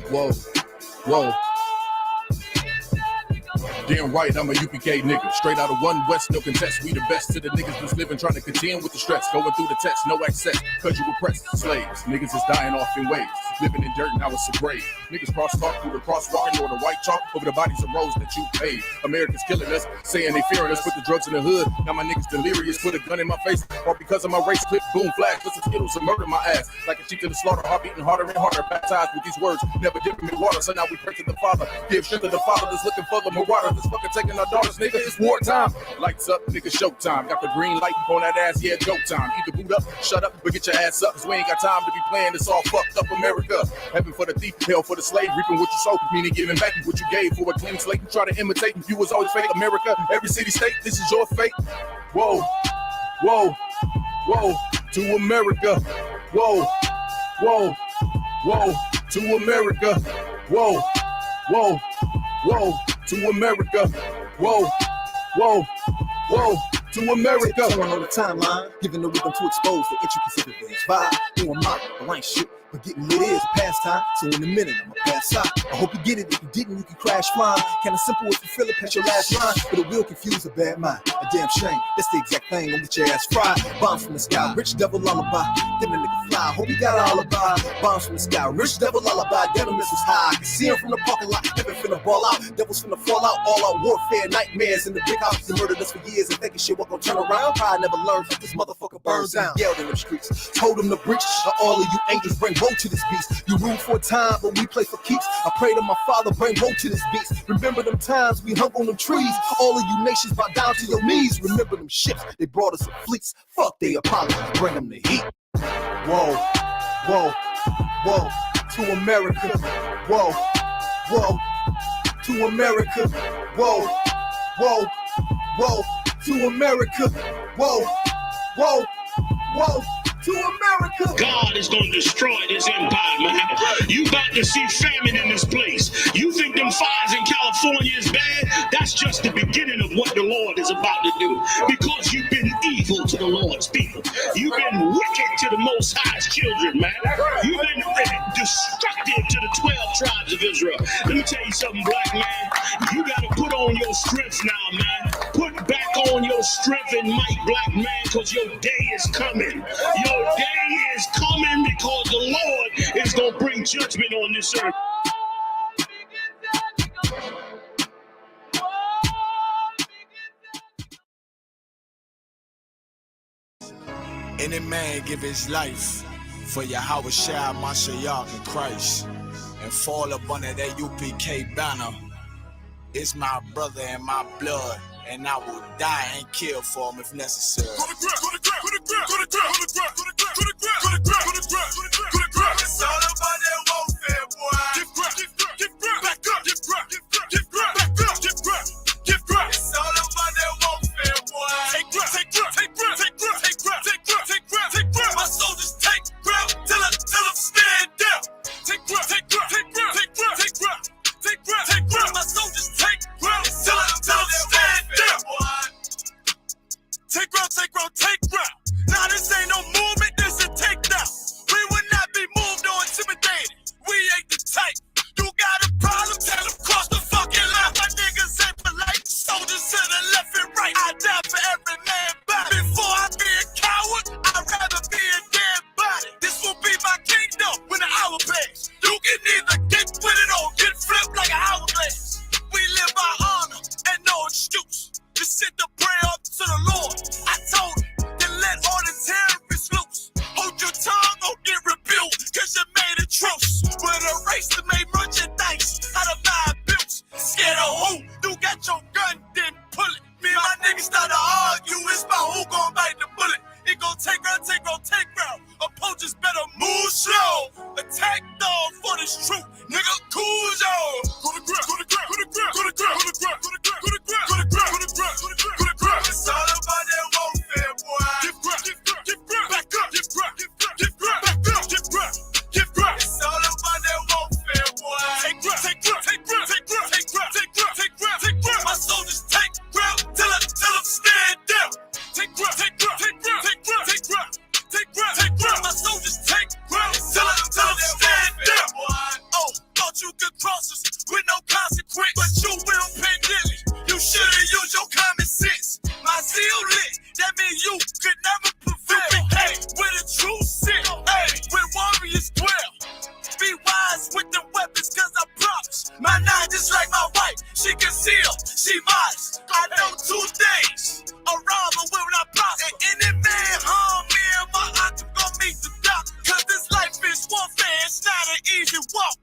Whoa, whoa. Damn right, I'm a UPK nigga. Straight out of one West, no contest. We the best to the niggas who's living, trying to contend with the stress. Going through the test, no access, cause you repressed slaves. Niggas is dying off in waves. Living in dirt, now it's a grave. Niggas crosstalk through the crosswalk or the white chalk over the bodies of roads that you paid. Americans killing us, saying they fearing us. Put the drugs in the hood, now my niggas delirious. Put a gun in my face, or because of my race. Clip, boom, flash, put some Skittles and murder my ass. Like a sheep to the slaughter, heart beating harder and harder. Baptized with these words, never dip them in water. So now we pray to the Father, give strength to the Father that's looking for the marauder. That's fucking taking our daughters, nigga, it's wartime. Lights up, nigga, showtime. Got the green light on that ass, yeah, joke time. Either boot up, shut up, or get your ass up. Cause we ain't got time to be playing this all fucked up America. Heaven for the thief, hell for the slave. Reaping what you sow, meaning giving back what you gave. For a clean slate, you try to imitate. You was always fake America. Every city, state, this is your fate. Whoa, whoa, whoa, to America. Whoa, whoa, whoa, to America. Whoa, whoa, whoa, to America. Whoa, whoa, whoa, to America. On the timeline, giving the rhythm to expose the intricacies of this vibe. Doing my blank shit, but getting lit is pastime. So in a minute, I'ma pass out. I hope you get it. If you didn't, you can crash flying. Kinda simple if you feel it past your last line, but it will confuse a bad mind. A damn shame. That's the exact thing. I'll get your ass fried. Bombs from the sky, rich devil lullaby. Then the nigga fly. Hope you got an alibi. Bombs from the sky, rich devil lullaby. Devil missiles high. I can see him from the parking lot. Heaven finna ball out. Devils finna fall out. All out warfare, nightmares in the big house. They murdered us for years and thinking shit was gonna turn around. Probably never learned that this motherfucker burns down. Yelled in them streets. Told them to breach. All of you angels bring woe to this beast. You rule for a time, but we play for keeps. I pray to my Father, bring woe to this beast. Remember them times we hung on them trees. All of you nations bow down to your knees. Remember them ships, they brought us in fleets. Fuck they Apollo, bring them the heat. Whoa, whoa, whoa, to America. Whoa, whoa, to America. Whoa, whoa, whoa, to America. Whoa, whoa, whoa, to America. God is going to destroy this empire, man. You about to see famine in this place. You think them fires in California is bad? That's just the beginning of what the Lord is about to do. Because you've been evil to the Lord's people. You've been wicked to the Most High's children, man. You've been destructive to the 12 tribes of Israel. Let me tell you something, black man. You got to put on your strength now, man. Put back on your strength and might, black man, because your day is coming. Your day is coming because the Lord is going to bring judgment on this earth. Any man give his life for Yahweh Shai, Mashiach, and Christ, and fall up under that UPK banner. It's my brother and my blood, and I will die and kill for him if necessary. It's all about that warfare, boy. Back up, It's all about that warfare, boy. Take my soldiers take ground till I'm stand down. Take ground. My soldiers take ground till I'm stand down. Take ground. Now this ain't no movement, this a takedown. We will not be moved or intimidated. We ain't the type. You got a problem, tell them cross the fucking line. My niggas ain't polite. Soldiers to the left and right. I die for every man body. Before I be a coward, I'd rather be a dead body. This will be my kingdom when the hour pass. You can either get with it or get flipped like an hourglass. We live by honor and no excuse. Just sit the prayer up to the Lord. I told him, then let all the terrorists loose. Hold your tongue or get rebuked, cause you made a truce. With a race that made merchandise out of my bills. Scared of who? You got your gun, then pull it. Me and my niggas start to argue, it's about who gon' bite the bullet. It gon' take ground. Opponents better move slow. Attack dog for this truth. Nigga, cool y'all. Go to ground. It's all about that warfare, boy. Back up. It's all about that warfare, boy. Take ground. My soldiers take ground till I'm stand down. Take ground. My soldiers take ground till I'm stand down. Oh, thought you just like my wife, she concealed, she modest. I know 2 things, a robber will not prosper. And any man harm me and my aunt gon' meet the doc. Cause this life is warfare, it's not an easy walk.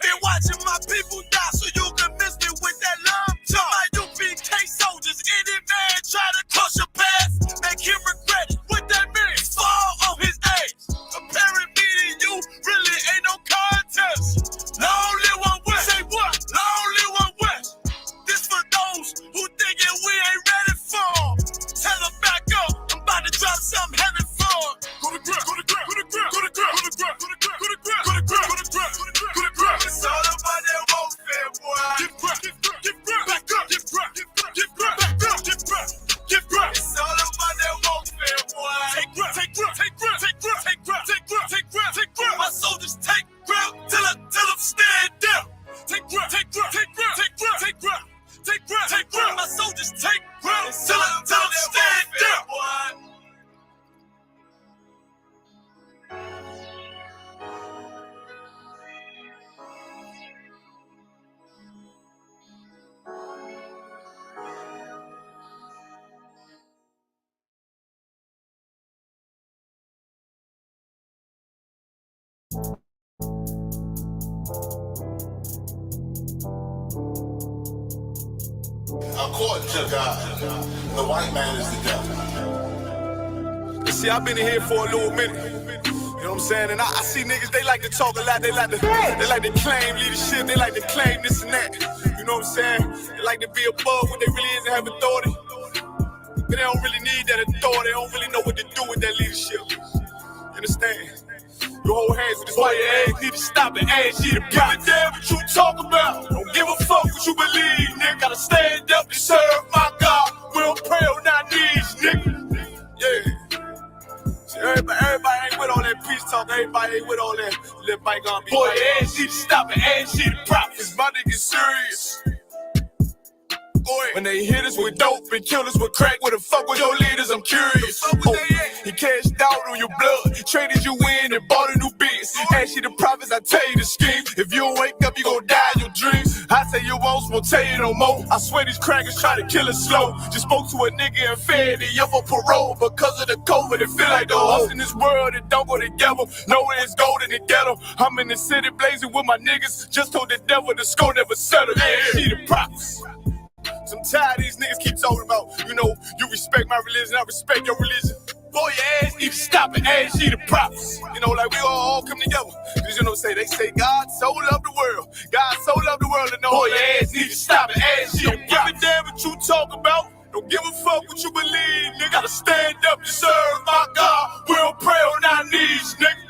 Been watching my people die so you can miss me with that love talk. My UPK soldiers, any man try to cross your path, make him regret it. What that means, fall on his ass. Comparing me to you really ain't no contest. Long live one West. Say what? Long live one West. This for those who thinking we ain't ready for. Tell them back up. I'm about to drop something heavy for. Go to grip, go to grip, go to grip, go to grip, go to grip, go to grip, go to grip, go to grip, go to grip, go to grip. It's all about that warfare, boy. Get grip, get grip, back up, get grip, get grip, back up, get grip, get grip. It's all about that warfare, boy. Take grip, take grip, take grip, take grip, take grip, take grip, take grip, take grip. My soldiers take grip till them stand down. Take grip, take grip, take grip, take grip, take grip, take grip, take grip. My soldiers take grip till them stand down. According to God, the white man is the devil. You see, I've been in here for a little minute. You know what I'm saying? And I see niggas, they like to talk a lot. They like to claim leadership. They like to claim this and that. You know what I'm saying? They like to be above what they really is and have authority. But they don't really need that authority. They don't really know what to do with that leadership. You understand? You hold hands with this white ass, need to stop and ask you to give a damn what you talk about. Don't give a fuck what you believe, nigga. Gotta stand up and serve my God. We don't pray on our knees, nigga. Yeah. See, everybody ain't with all that peace talk. Everybody ain't with all that bygone be. Boy, ass need to stop and ask you to prophets. My niggas serious. When they hit us with dope and kill us with crack, where the fuck with your leaders? I'm curious. He cashed out on your blood, traded you in and bought a new biz. Ask you the prophets, I tell you the scheme. If you don't wake up, you gon' die in your dreams. I say you won't tell you no more. I swear these crackers try to kill us slow. Just spoke to a nigga and fed he up for parole because of the COVID. It feel like the host in this world that don't go together. Nowhere is gold in the ghetto. I'm in the city blazing with my niggas. Just told the devil the score never settled. Yeah, see the prophets. I'm tired of these niggas keep talking about, you respect my religion, I respect your religion. Boy, your ass need to stop and ask you the prophets. Like we all come together. Cause they say God so loved the world. God so loved the world, and boy, your ass need to stop and ask you the prophets. Don't give a damn what you talk about. Don't give a fuck what you believe, nigga. Gotta stand up and serve my God. We don't pray on our knees, nigga.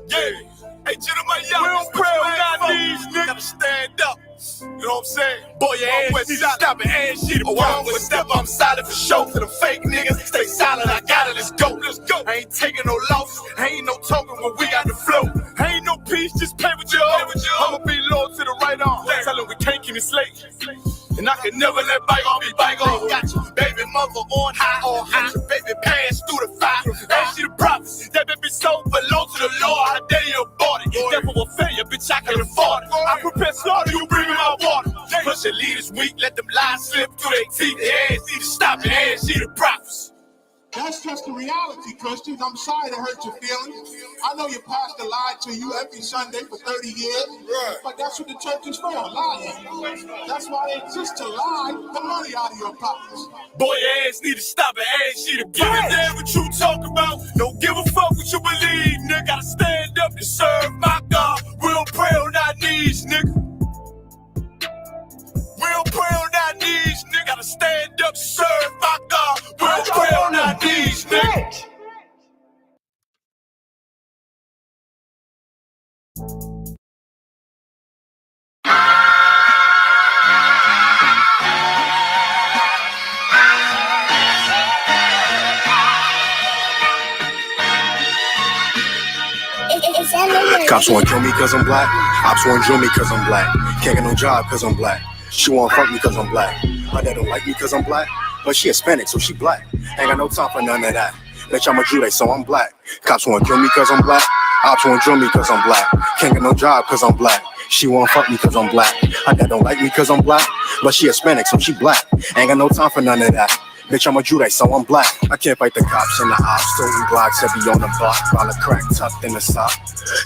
Yeah. Hey, gentlemen, y'all, we don't pray on our knees, nigga. Gotta stand up. You know what I'm saying? Boy, your ass need to stop and ask you to one step. I'm solid for show. To the fake niggas, stay silent. I got it. Let's go. Let's go. I ain't taking no loss. Ain't no talking when we got the flow. Ain't no peace. Just play with your own. I'ma be loyal to the right arm. Tell them we can't keep it slave. And I can never let bygone be bygone. Got your baby mother on high. Got your baby pass through the fire. Ask you the prophets. That baby soul belong to the Lord. How dare you abort it? Devil will fail you, bitch. I can afford it. I prepare slaughter. You bring me my water. Push your leaders weak. Let them lies slip through their teeth. Their ass need to stop and ask you the prophets. That's just the reality, Christians. I'm sorry to hurt your feelings. I know your pastor lied to you every Sunday for 30 years. Right. But that's what the church is for, lying. That's why they exist, to lie the money out of your pockets. Boy, your ass need to stop and ask you to give a damn what you talk about. Don't give a fuck what you believe, nigga. Gotta stand up and serve my God. We don't pray on our knees, nigga. We don't pray on our knees, nigga. Gotta stand up and serve my God. We don't pray on our knees, nigga. Cops wanna kill me cause I'm black. Ops wanna drill me cause I'm black. Can't get no job cause I'm black. She wanna fuck me cause I'm black. My dad don't like me cause I'm black. But she Hispanic, so she black. Ain't got no time for none of that. Bitch, I'm a Jude, so I'm black. Cops wanna kill me cause I'm black. Ops wanna drill me cause I'm black. Can't get no job cause I'm black. She won't fuck me cause I'm black. Her dad don't like me cause I'm black, but she Hispanic, so she black. Ain't got no time for none of that. Bitch, I'm a Jude, so I'm black. I can't fight the cops and the ops. Toting blocks, heavy on the block. While the crack tucked in the sock.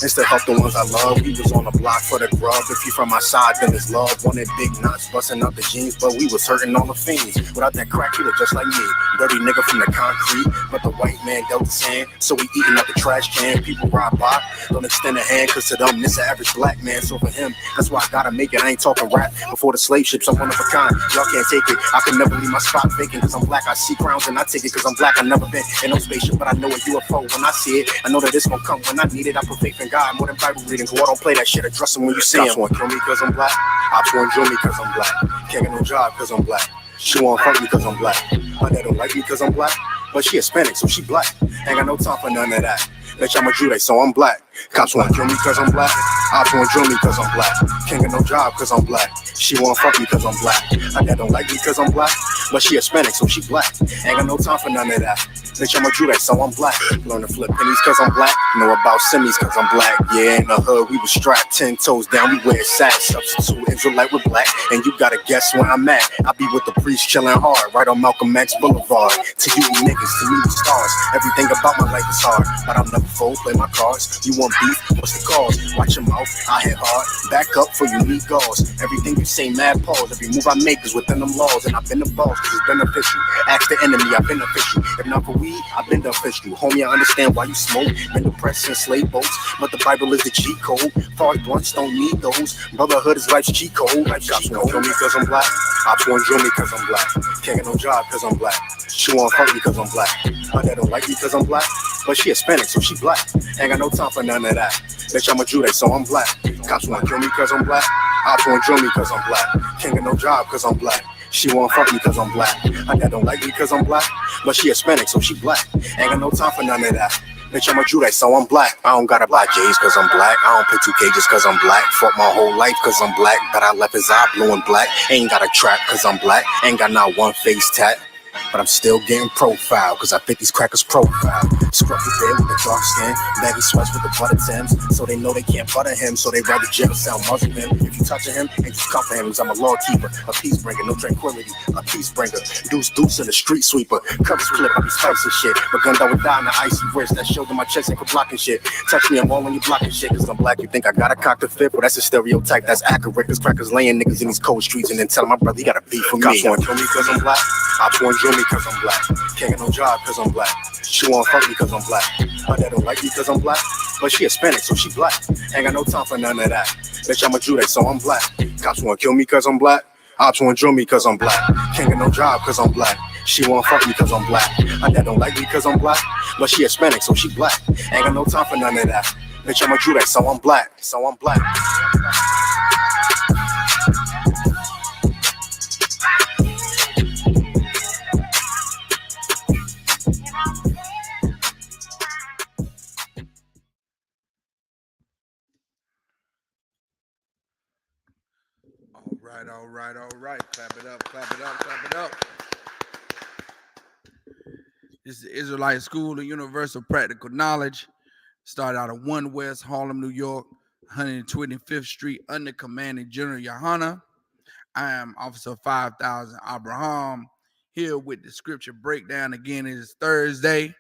Instead help the ones I love. We was on the block for the grub. If you from my side, then it's love. Wanted big knots, busting out the jeans, but we was hurting all the fiends. Without that crack, he was just like me. Dirty nigga from the concrete, but the white man dealt his hand. So we eating up the trash can. People ride by, don't extend a hand, cause to them, this an average black man. So for him, that's why I gotta make it. I ain't talking rap. Before the slave ships, I'm one of a kind. Y'all can't take it. I can never leave my spot vacant, cause I'm black. I see crowns and I take it, cause I'm black. I never been in no spaceship, but I know a UFO when I see it. I know that it's gonna come when I need it. I put faith in God more than Bible reading. Go, I don't play that shit. Address them when you see them. Cops wanna kill me cause I'm black. Ops wanna drill me cause I'm black. Can't get no job cause I'm black. She wanna fuck me cause I'm black. Her dad don't like me cause I'm black, but she Hispanic, so she black. Ain't got no time for none of that. Bitch, I'm a Jude, so I'm black. Cops wanna kill me cause I'm black. Ops wanna drill me cause I'm black. Can't get no job cause I'm black. She wanna fuck me cause I'm black. Her dad don't like me cause I'm black, but she Hispanic, so she black. Ain't got no time for none of that. Bitch, I'm a Jude, so I'm black. Learn to flip pennies cause I'm black. Know about semis cause I'm black. Yeah, in the hood, we was strapped 10 toes down. We wear sacks. Substitute Israelite with black. And you gotta guess where I'm at. I be with the priest chilling hard, right on Malcolm X Boulevard. To you niggas, to me the stars. Everything about my life is hard, but I'm never fold, play my cards. You want beef? What's the cause? Watch your mouth, I hit hard. Back up for you need gauze. Everything you say, mad pause. Every move I make is within them laws. And I've been the boss, cause it's beneficial. Ask the enemy, I've been official. If not for weed, I've been the official. Homie, I understand why you smoke. Been depressed since slave boats, but the Bible is the cheat code. Far as blunts don't need those. Brotherhood is life's cheat code. Cops wanna kill me cause I'm black. Ops wanna drill me cause I'm black. Can't get no job cause I'm black. She wanna fuck me cause I'm black. Her dad don't like me cause I'm black, but she Hispanic, so she black. Ain't got no time for none of that. Bitch, I'm a Jude, so I'm black. Cops wanna kill me cause I'm black. Ops wanna drill me cause I'm black. Can't get no job cause I'm black. She wanna fuck me cause I'm black. Her dad don't like me cause I'm black, but she Hispanic, so she black. Ain't got no time for none of that. Bitch, I'm a Jude, so I'm black. I don't gotta buy J's cause I'm black. I don't play 2K just cause I'm black. Fought my whole life cause I'm black, but I left his eye blue and black. Ain't got a trap cause I'm black. Ain't got not one face tat. But I'm still getting profile, cause I fit these crackers profile. Scruffy beard with the dark skin, baggy sweats with the butter Timbs. So they know they can't butter him, so they rather jail sound muzzle him. If you touch him, ain't just comfort him, cause I'm a law keeper, a peace bringer, no tranquility, a peace bringer. Deuce in the street sweeper, covers flip, I be spicing shit. But gunned out with die in the icy wrist, that showed in my chest ain't for blocking shit. Touch me, I'm all on you blocking shit, cause I'm black. You think I got a cock to fit? Well, that's a stereotype, that's accurate, cause crackers laying niggas in these cold streets and then telling my brother he got a beef for me. Cops wanna kill me cause I'm black. Ops wanna drill me cause I'm black. Can't get no job cause I'm black. She wanna fuck me cause I'm black. Her dad don't like me cause I'm black, but she Hispanic, so she black. Ain't got no time for none of that. Bitch, I'm a Jude, so I'm black. Cops wanna kill me cause I'm black. Ops wanna drill me cause I'm black. Can't get no job cause I'm black. She wanna fuck me cause I'm black. Her dad don't like me cause I'm black, but she Hispanic, so she black. Ain't got no time for none of that. Bitch, I'm a Jude, so I'm black. So I'm black. All right. Clap it up, clap it up, clap it up. This is the Israelite School of Universal Practical Knowledge. Started out of 1 West Harlem, New York, 125th Street, under commanding General Yohana. I am Officer 5000 Abraham, here with the scripture breakdown. Again, it is Thursday.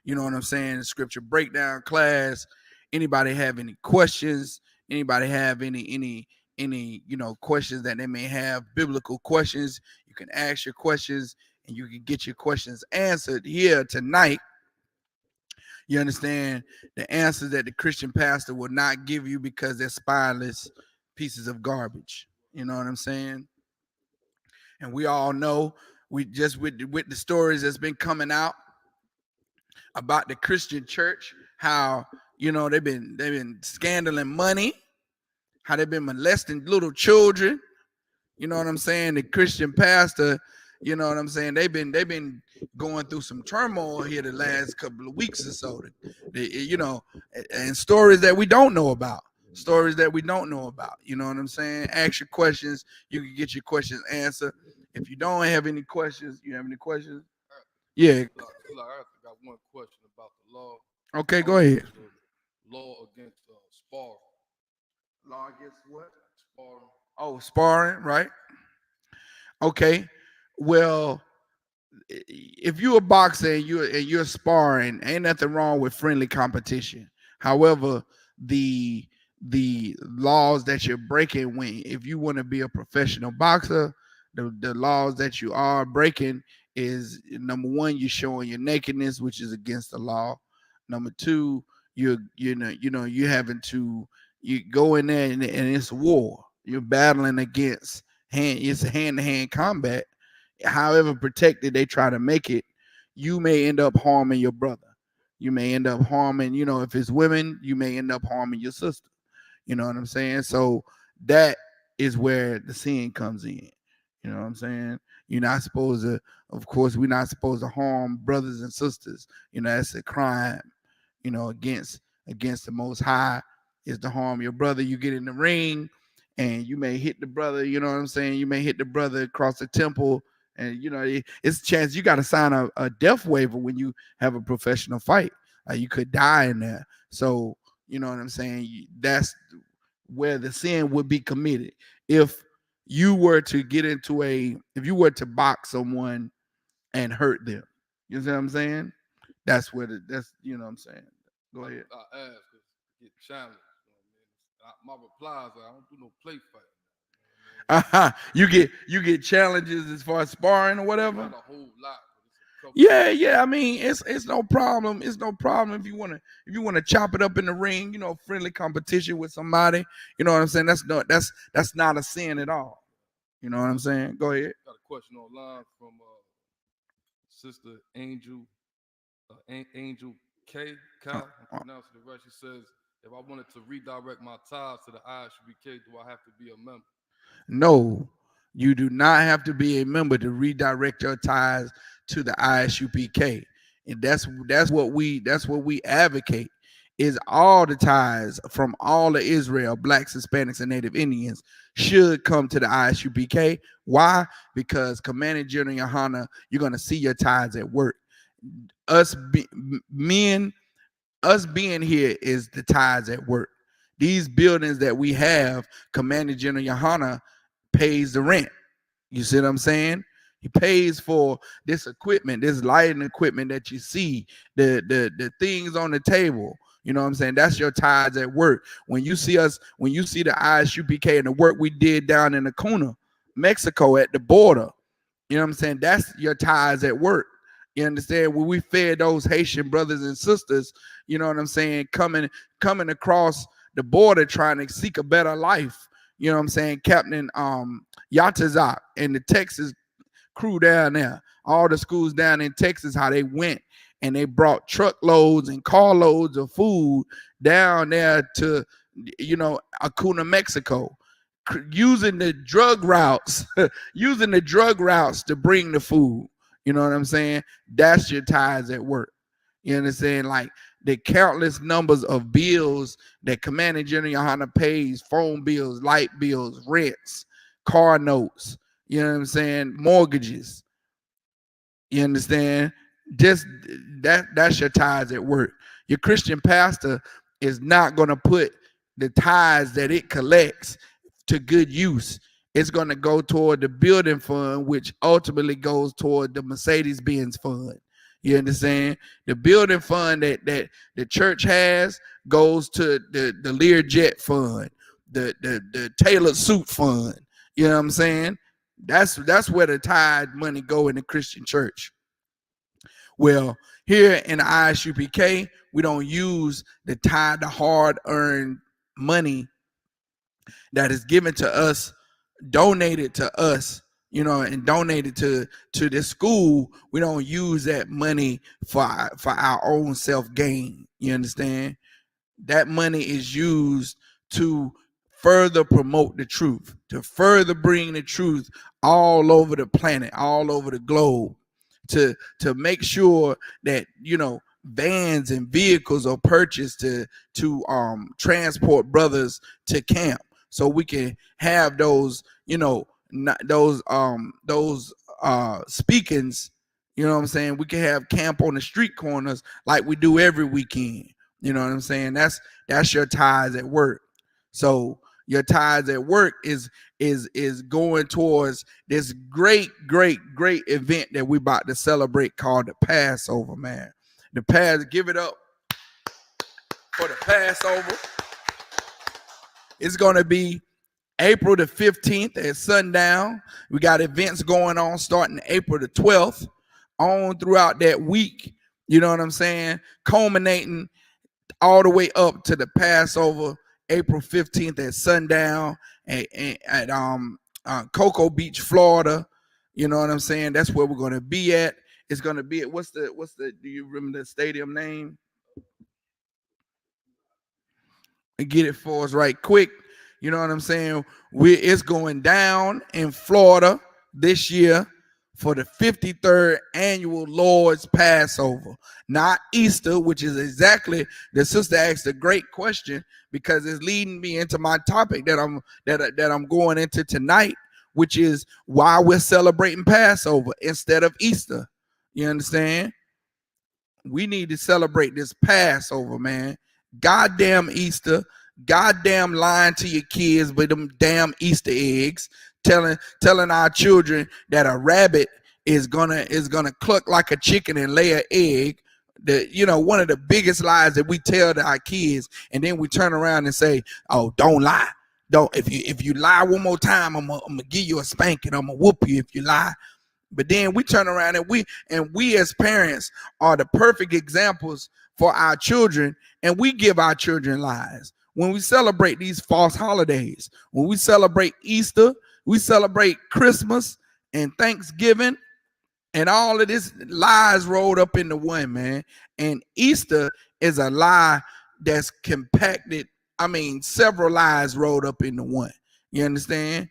You know what I'm saying? The scripture breakdown class. Anybody have any questions? Anybody have any questions that they may have, biblical questions? You can ask your questions and you can get your questions answered here tonight. You understand? The answers that the Christian pastor will not give you because they're spineless pieces of garbage. You know what I'm saying? And we all know, we just with the stories that's been coming out about the Christian church, how they've been scandaling money, how they've been molesting little children. You know what I'm saying? The Christian pastor, you know what I'm saying? They've been going through some turmoil here the last couple of weeks or so. And stories that we don't know about. Stories that we don't know about. You know what I'm saying? Ask your questions. You can get your questions answered. If you don't have any questions, you have any questions? Yeah. I got one question about the law. Okay, go ahead. Law against spar. Law against what? Sparring. Oh, sparring, right? Okay. Well, if you're a boxer and you're sparring, ain't nothing wrong with friendly competition. However, the the laws that you're breaking when if you want to be a professional boxer, the laws that you are breaking is number one, you're showing your nakedness, which is against the law. Number two, you're having to you go in there and it's war. You're battling against it's hand to hand combat. However protected they try to make it, you may end up harming your brother. You may end up harming, if it's women, you may end up harming your sister. You know what I'm saying? So that is where the sin comes in. You know what I'm saying? You're not supposed to, of course, we're not supposed to harm brothers and sisters. That's a crime, against the most high is to harm your brother. You get in the ring and you may hit the brother, you know what I'm saying? You may hit the brother across the temple. And it's a chance you got to sign a death waiver when you have a professional fight. You could die in there. So you know what I'm saying? That's where the sin would be committed. If you were to if you were to box someone and hurt them, you see what I'm saying? That's you know what I'm saying. Go ahead. I ask because get challenged. My replies are, I don't do no play fight. You get challenges as far as sparring or whatever. Not a whole lot. Yeah. I mean, it's no problem. It's no problem if you wanna chop it up in the ring. Friendly competition with somebody. You know what I'm saying? That's not a sin at all. You know what I'm saying? Go ahead. Got a question online from Sister Angel Angel K. I'm pronouncing it right. She says, if I wanted to redirect my ties to the Isupk, do I have to be a member? No, you do not have to be a member to redirect your ties to the Isupk. And that's what we advocate is all the ties from all of Israel, blacks, Hispanics, and Native Indians should come to the Isupk. Why? Because Commanding General Yohana, you're going to see your ties at work. Us being here is the ties at work. These buildings that we have, Commanding General Yohana pays the rent. You see what I'm saying? He pays for this equipment, this lighting equipment that you see, the things on the table. You know what I'm saying? That's your ties at work. When you see the Isupk and the work we did down in Acuna, Mexico at the border, you know what I'm saying? That's your ties at work. You understand? When we fed those Haitian brothers and sisters, you know what I'm saying, coming across the border trying to seek a better life. You know what I'm saying? Captain Yatazak and the Texas crew down there, all the schools down in Texas, how they went and they brought truckloads and carloads of food down there to, Acuna, Mexico, using the drug routes, to bring the food. You know what I'm saying? That's your ties at work. You understand? Like the countless numbers of bills that Commanding General Yohana pays, phone bills, light bills, rents, car notes, you know what I'm saying? Mortgages. You understand? Just that's your ties at work. Your Christian pastor is not going to put the tithes that it collects to good use. It's going to go toward the building fund, which ultimately goes toward the Mercedes-Benz fund. You understand? The building fund that the church has goes to the Learjet fund, the tailored suit fund. You know what I'm saying? That's where the tithe money go in the Christian church. Well, here in the Isupk, we don't use the tithe, the hard-earned money that is given to us, donated to us, and donated to the school. We don't use that money for our own self-gain. You understand? That money is used to further promote the truth, to further bring the truth all over the planet, all over the globe, to make sure that vans and vehicles are purchased to transport brothers to camp, so we can have those speakings. You know what I'm saying? We can have camp on the street corners like we do every weekend. You know what I'm saying? That's your ties at work. So Your tithes at work is going towards this great event that we about to celebrate called the Passover, man. Give it up for the Passover. It's going to be April the 15th at sundown. We got events going on starting April the 12th on throughout that week. You know what I'm saying? Culminating all the way up to the Passover, April 15th at sundown at Cocoa Beach, Florida. You know what I'm saying? That's where we're going to be at. It's going to be at what's the do you remember the stadium name? And get it for us right quick. You know what I'm saying? It's going down in Florida this year for the 53rd annual Lord's Passover, not Easter, which is exactly, the sister asked a great question because it's leading me into my topic that I'm going into tonight, which is why we're celebrating Passover instead of Easter. You understand? We need to celebrate this Passover, man. Goddamn Easter. Goddamn lying to your kids with them damn Easter eggs, telling our children that a rabbit is gonna cluck like a chicken and lay an egg. One of the biggest lies that we tell to our kids, and then we turn around and say, "Oh, don't lie. Don't if you lie one more time, I'm gonna give you a spanking. I'm gonna whoop you if you lie." But then we turn around and we as parents are the perfect examples for our children, and we give our children lies. When we celebrate these false holidays, when we celebrate Easter, we celebrate Christmas and Thanksgiving, and all of this lies rolled up into one, man. And Easter is a lie that's compacted. I mean, several lies rolled up into one. You understand?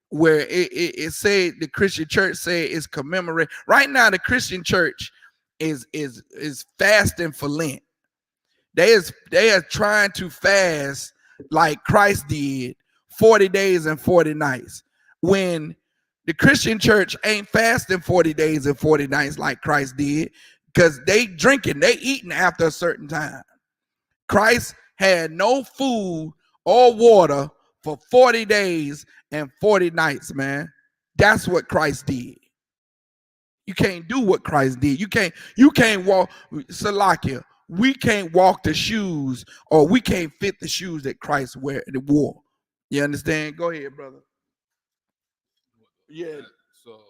Where it said the Christian church said it's commemorate. Right now, the Christian church is fasting for Lent. They are trying to fast like Christ did, 40 days and 40 nights. When the Christian church ain't fasting 40 days and 40 nights like Christ did, because they drinking, they eating after a certain time. Christ had no food or water for 40 days and 40 nights, man. That's what Christ did. You can't do what Christ did. You can't walk, Salakia. We can't walk the shoes, or we can't fit the shoes that Christ wore. You understand? Go ahead, brother. Yeah. So,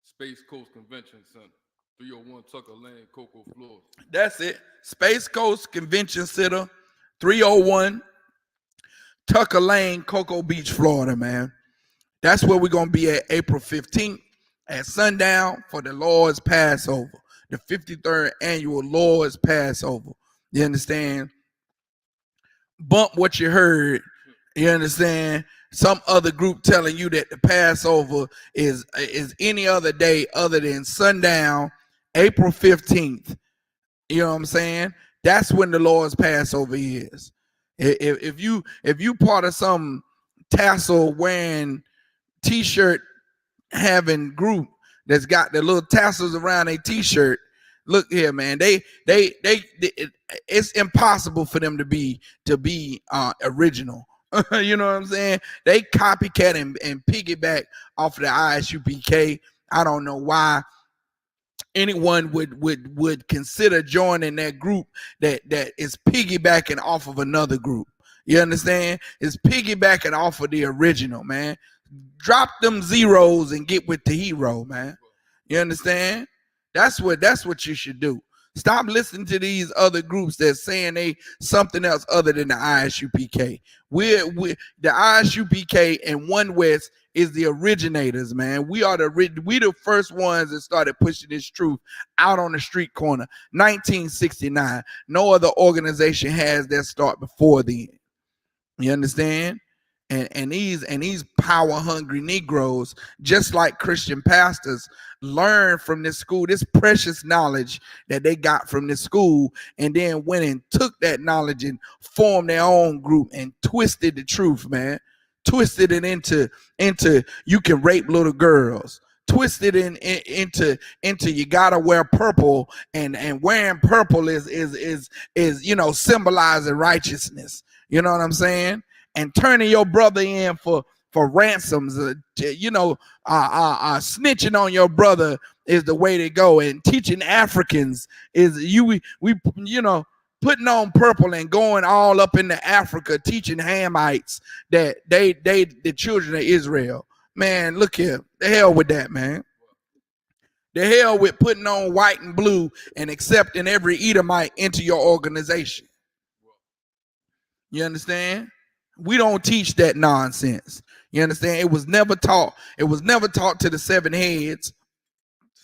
Space Coast Convention Center, 301 Tucker Lane, Cocoa, Florida. That's it. Space Coast Convention Center, 301 Tucker Lane, Cocoa Beach, Florida, man. That's where we're going to be at April 15th at sundown for the Lord's Passover, the 53rd annual Lord's Passover. You understand? Bump what you heard. You understand? Some other group telling you that the Passover is any other day other than sundown, April 15th. You know what I'm saying? That's when the Lord's Passover is. If you part of some tassel wearing t-shirt having group that's got the little tassels around a t-shirt, look here, man. It's impossible for them to be original. You know what I'm saying? They copycat and piggyback off of the Isupk. I don't know why anyone would consider joining that group that is piggybacking off of another group. You understand? It's piggybacking off of the original, man. Drop them zeros and get with the hero, man. You understand? That's what you should do. Stop listening to these other groups that's saying they something else other than the Isupk. The Isupk and One West is the originators, man. We the first ones that started pushing this truth out on the street corner. 1969. No other organization has that start before then. You understand? And these power hungry Negroes, just like Christian pastors, learn from this school, this precious knowledge that they got from this school, and then went and took that knowledge and formed their own group and twisted the truth, man. Twisted it into you can rape little girls. Twisted into you gotta wear purple, and wearing purple is symbolizing righteousness. You know what I'm saying? And turning your brother in for ransoms, snitching on your brother is the way to go. And teaching Africans is putting on purple and going all up into Africa, teaching Hamites that they the children of Israel. Man, look here. The hell with that, man. The hell with putting on white and blue and accepting every Edomite into your organization. You understand? We don't teach that nonsense. You understand? It was never taught. It was never taught to the seven heads.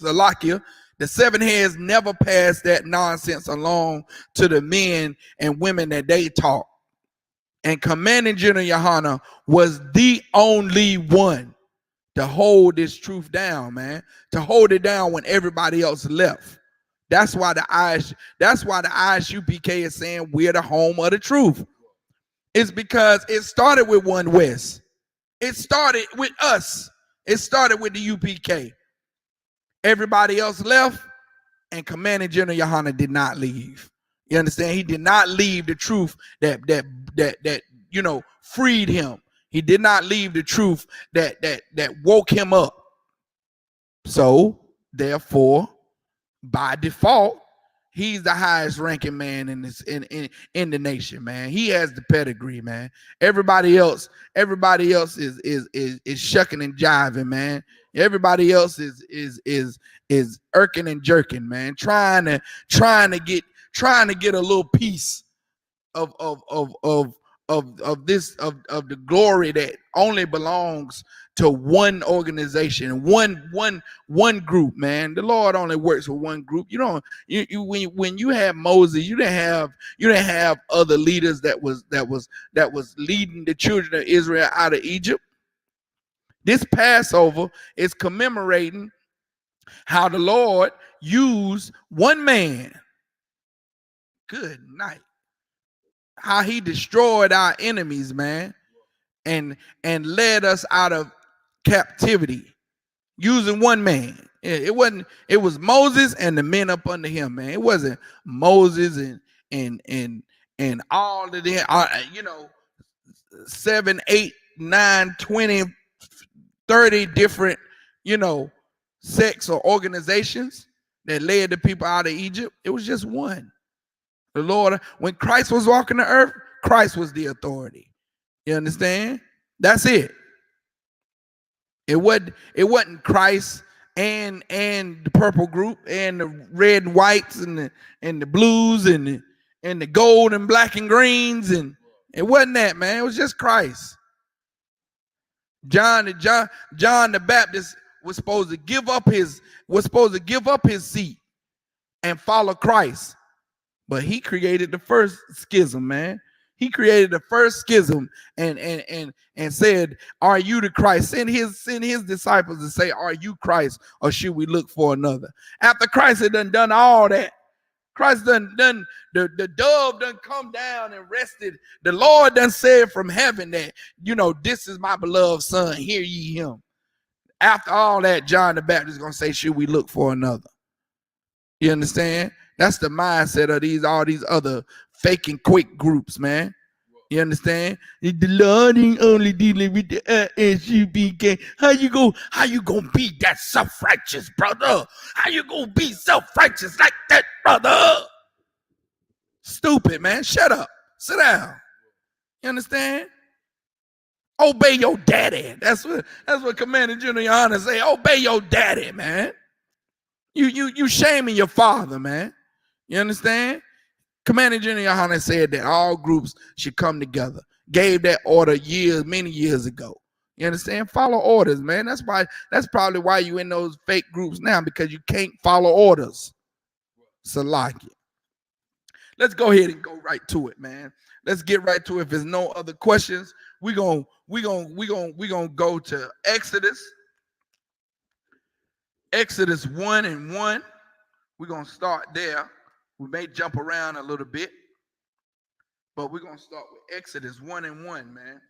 Salakia. The seven heads never passed that nonsense along to the men and women that they taught. And Commanding General Yohana was the only one to hold this truth down, man. To hold it down when everybody else left. That's why the ISUPK is saying we're the home of the truth. It's because it started with One West. It started with us. It started with the UPK. Everybody else left, and Commanding General Yohana did not leave. You understand? He did not leave the truth that freed him. He did not leave the truth that woke him up. So, therefore, by default, he's the highest ranking man in the nation, man. He has the pedigree, man. Everybody else is shucking and jiving, man. Everybody else is irking and jerking, man. Trying to get a little piece of the glory that only belongs to one organization, one group, man. The Lord only works with one group. When you have Moses, you didn't have other leaders that was leading the children of Israel out of Egypt. This Passover is commemorating how the Lord used one man. Good night. How he destroyed our enemies, man, and led us out of captivity using one man. It was Moses and the men up under him, man. It wasn't Moses and all of them, 7, 8, 9, 20, 30 different, sects or organizations that led the people out of Egypt. It was just one. The Lord, when Christ was walking the earth, Christ was the authority. You understand? That's it. It wasn't Christ and the purple group and the red and whites and the blues and the gold and black and greens, and it wasn't that, man. It was just Christ. John the Baptist was supposed to give up his seat and follow Christ. But he created the first schism, man. He created the first schism and said, "Are you the Christ?" Send his disciples to say, "Are you Christ, or should we look for another?" After Christ had done all that, Christ done the dove done come down and rested. The Lord done said from heaven that, this is my beloved son, hear ye him. After all that, John the Baptist is gonna say, "Should we look for another?" You understand? That's the mindset of all these other fake and quick groups, man. You understand? The Lord ain't only dealing with the ISUPK. How you gonna be that self-righteous, brother? How you gonna be self-righteous like that, brother? Stupid, man. Shut up. Sit down. You understand? Obey your daddy. That's what Commander General Yohana say. Obey your daddy, man. You shaming your father, man. You understand? Commander General Yohana said that all groups should come together. Gave that order many years ago. You understand? Follow orders, man. That's probably why you in those fake groups now, because you can't follow orders. Salakia. Let's go ahead and go right to it, man. Let's get right to it. If there's no other questions, we're gonna go to Exodus. Exodus 1:1. We're gonna start there. We may jump around a little bit, but we're gonna start with Exodus 1:1, man.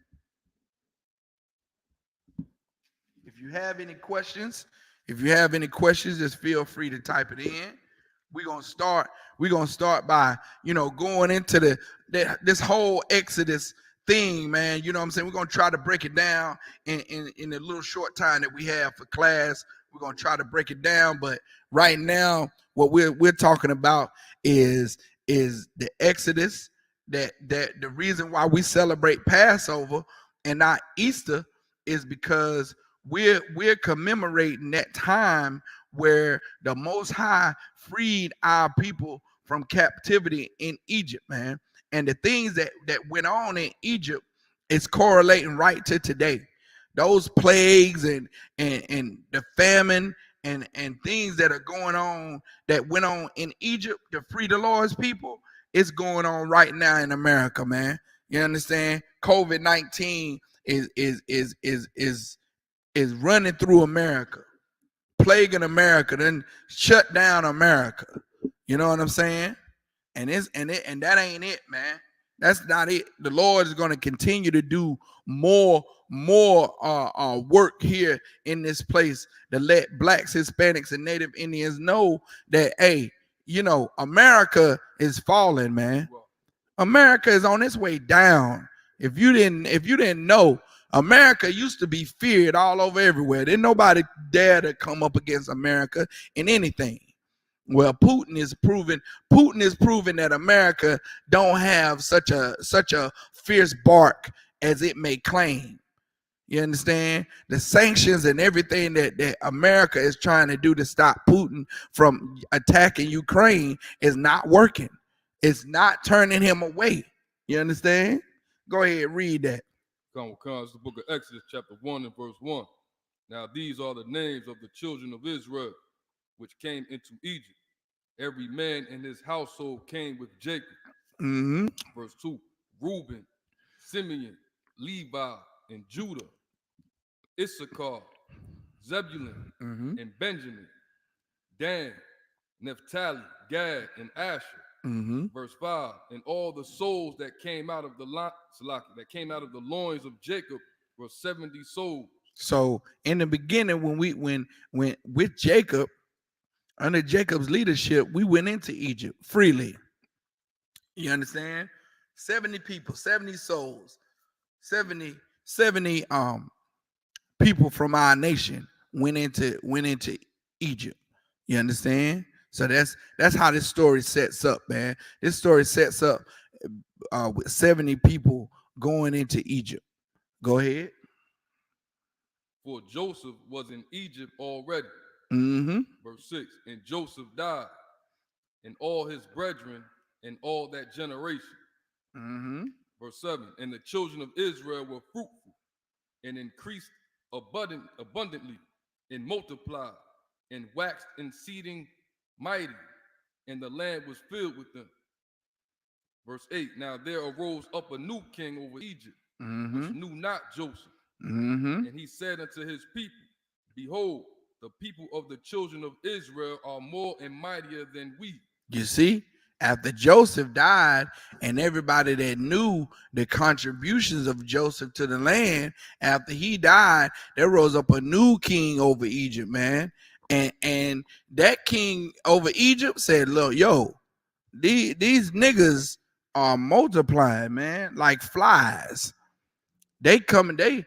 If you have any questions, just feel free to type it in. we're gonna start by, going into this whole Exodus thing, man. You know what I'm saying? We're gonna try to break it down in the little short time that we have for class. We're gonna try to break it down, but right now, what we're talking about is the Exodus. That the reason why we celebrate Passover and not Easter is because we're commemorating that time where the Most High freed our people from captivity in Egypt, man. And the things that went on in Egypt is correlating right to today. Those plagues and the famine and things that are going on that went on in Egypt to free the Lord's people, it's going on right now in America, man. You understand? COVID-19 is running through America, plaguing America, then shut down America. You know what I'm saying? And that ain't it, man. That's not it. The Lord is going to continue to do more work here in this place to let blacks, Hispanics, and Native Indians know that, hey, America is falling, man. America is on its way down. If you didn't know, America used to be feared all over everywhere. Didn't nobody dare to come up against America in anything. Well, Putin is proving that America don't have such a fierce bark as it may claim. You understand? The sanctions and everything that America is trying to do to stop Putin from attacking Ukraine is not working. It's not turning him away. You understand? Go ahead, read that. It's the book of Exodus, chapter 1 and verse 1. Now these are the names of the children of Israel, which came into Egypt. Every man in his household came with Jacob. Mm-hmm. Verse 2, Reuben, Simeon, Levi, and Judah, Isupk, Zebulun, and Benjamin, Dan, Naphtali, Gad, and Asher. Verse 5, and all the souls that came out of the loins of Jacob were 70 souls. So in the beginning, when with Jacob, under Jacob's leadership, we went into Egypt freely. You understand? 70 people, 70 souls, 70 people from our nation went into Egypt. You understand? So that's how this story sets up, man. This story sets up with 70 people going into Egypt. Go ahead. For Joseph was in Egypt already. Verse 6, and Joseph died, and all his brethren, and all that generation. Verse 7, and the children of Israel were fruitful, and increased abundantly, and multiplied, and waxed exceeding mighty, and the land was filled with them. Verse 8, now there arose up a new king over Egypt, which knew not Joseph. And he said unto his people, behold, the people of the children of Israel are more and mightier than we. You see, after Joseph died, and everybody that knew the contributions of Joseph to the land, after he died, there rose up a new king over Egypt, man. And that king over Egypt said, look, yo, these niggas are multiplying, man, like flies. They coming, they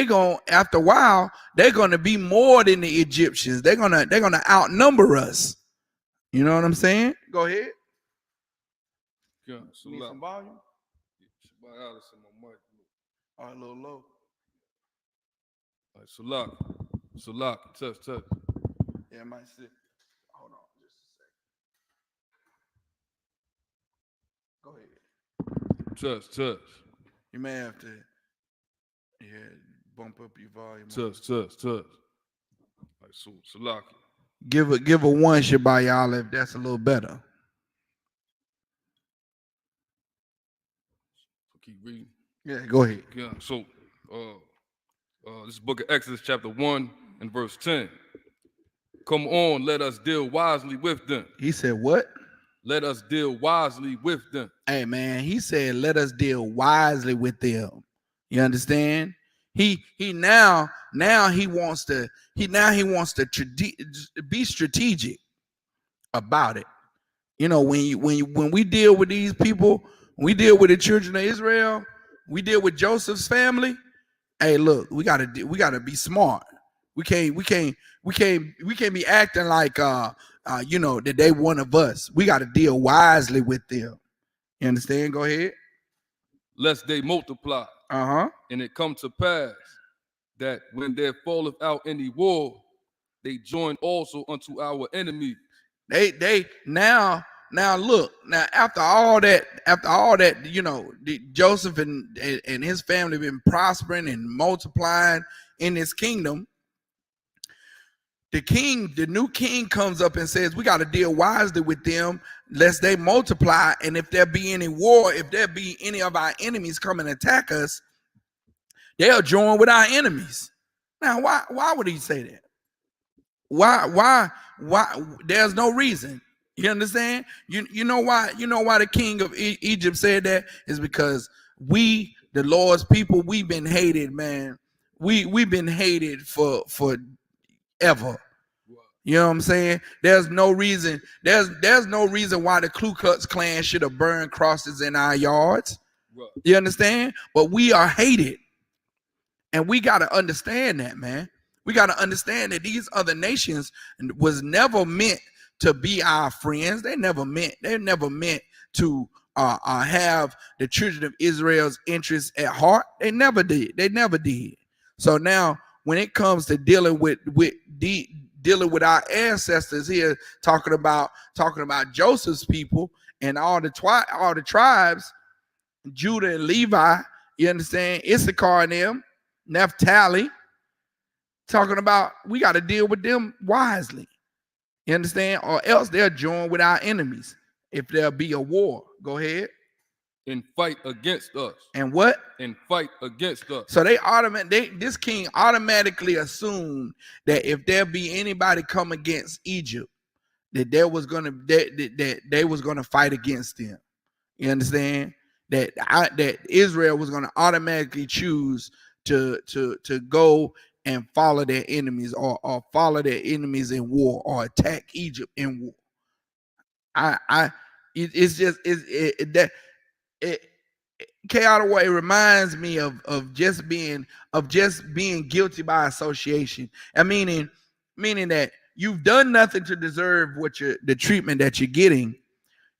gonna, after a while, they're gonna be more than the Egyptians. They're gonna outnumber us. You know what I'm saying? Go ahead. Yeah, so need some volume? A little low. All right, Salak, touch. Yeah, it might sit. Hold on just a second. Go ahead. Touch. You may have to bump up your volume. Touch. All right, so Salak. Give a one Shabbat y'all if that's a little better. Keep reading. Yeah, go ahead. Yeah, so this is book of Exodus chapter 1 and verse 10. Come on, let us deal wisely with them. He said what? Let us deal wisely with them. Hey man, he said let us deal wisely with them. You understand? He wants to be strategic. about it. When we deal with these people, we deal with the children of Israel, we deal with Joseph's family. Hey, look, we gotta be smart. We can't be acting like that they one of us. We gotta deal wisely with them. You understand? Go ahead. Lest they multiply. And it come to pass that when there falleth out any war, they join also unto our enemy. They now look, now after all that, Joseph and his family been prospering and multiplying in his kingdom. The new king comes up and says, we got to deal wisely with them lest they multiply. And if there be any war, if there be any of our enemies come and attack us, they'll join with our enemies. Now, why would he say that? Why? There's no reason. You understand? You know why? You know why the king of Egypt said that is because we, the Lord's people, we've been hated, man. We've been hated for ever. You know what I'm saying? There's no reason. There's no reason why the Ku Klux Klan should have burned crosses in our yards. You understand? But we are hated, and we got to understand that, man. We got to understand that these other nations was never meant to be our friends. They never meant to have the children of Israel's interests at heart. They never did. So now, when it comes to dealing with our ancestors here, talking about Joseph's people and all the tribes, Judah and Levi, you understand, Issachar and them, Naphtali, talking about we got to deal with them wisely. You understand? Or else they'll join with our enemies if there'll be a war. Go ahead. And fight against us. And what? And fight against us. So this king automatically assumed that if there be anybody come against Egypt, that they was gonna fight against them. You understand? That Israel was gonna automatically choose to go and follow their enemies or follow their enemies in war or attack Egypt in war. Chaotic Way reminds me of just being guilty by association. And meaning that you've done nothing to deserve the treatment that you're getting.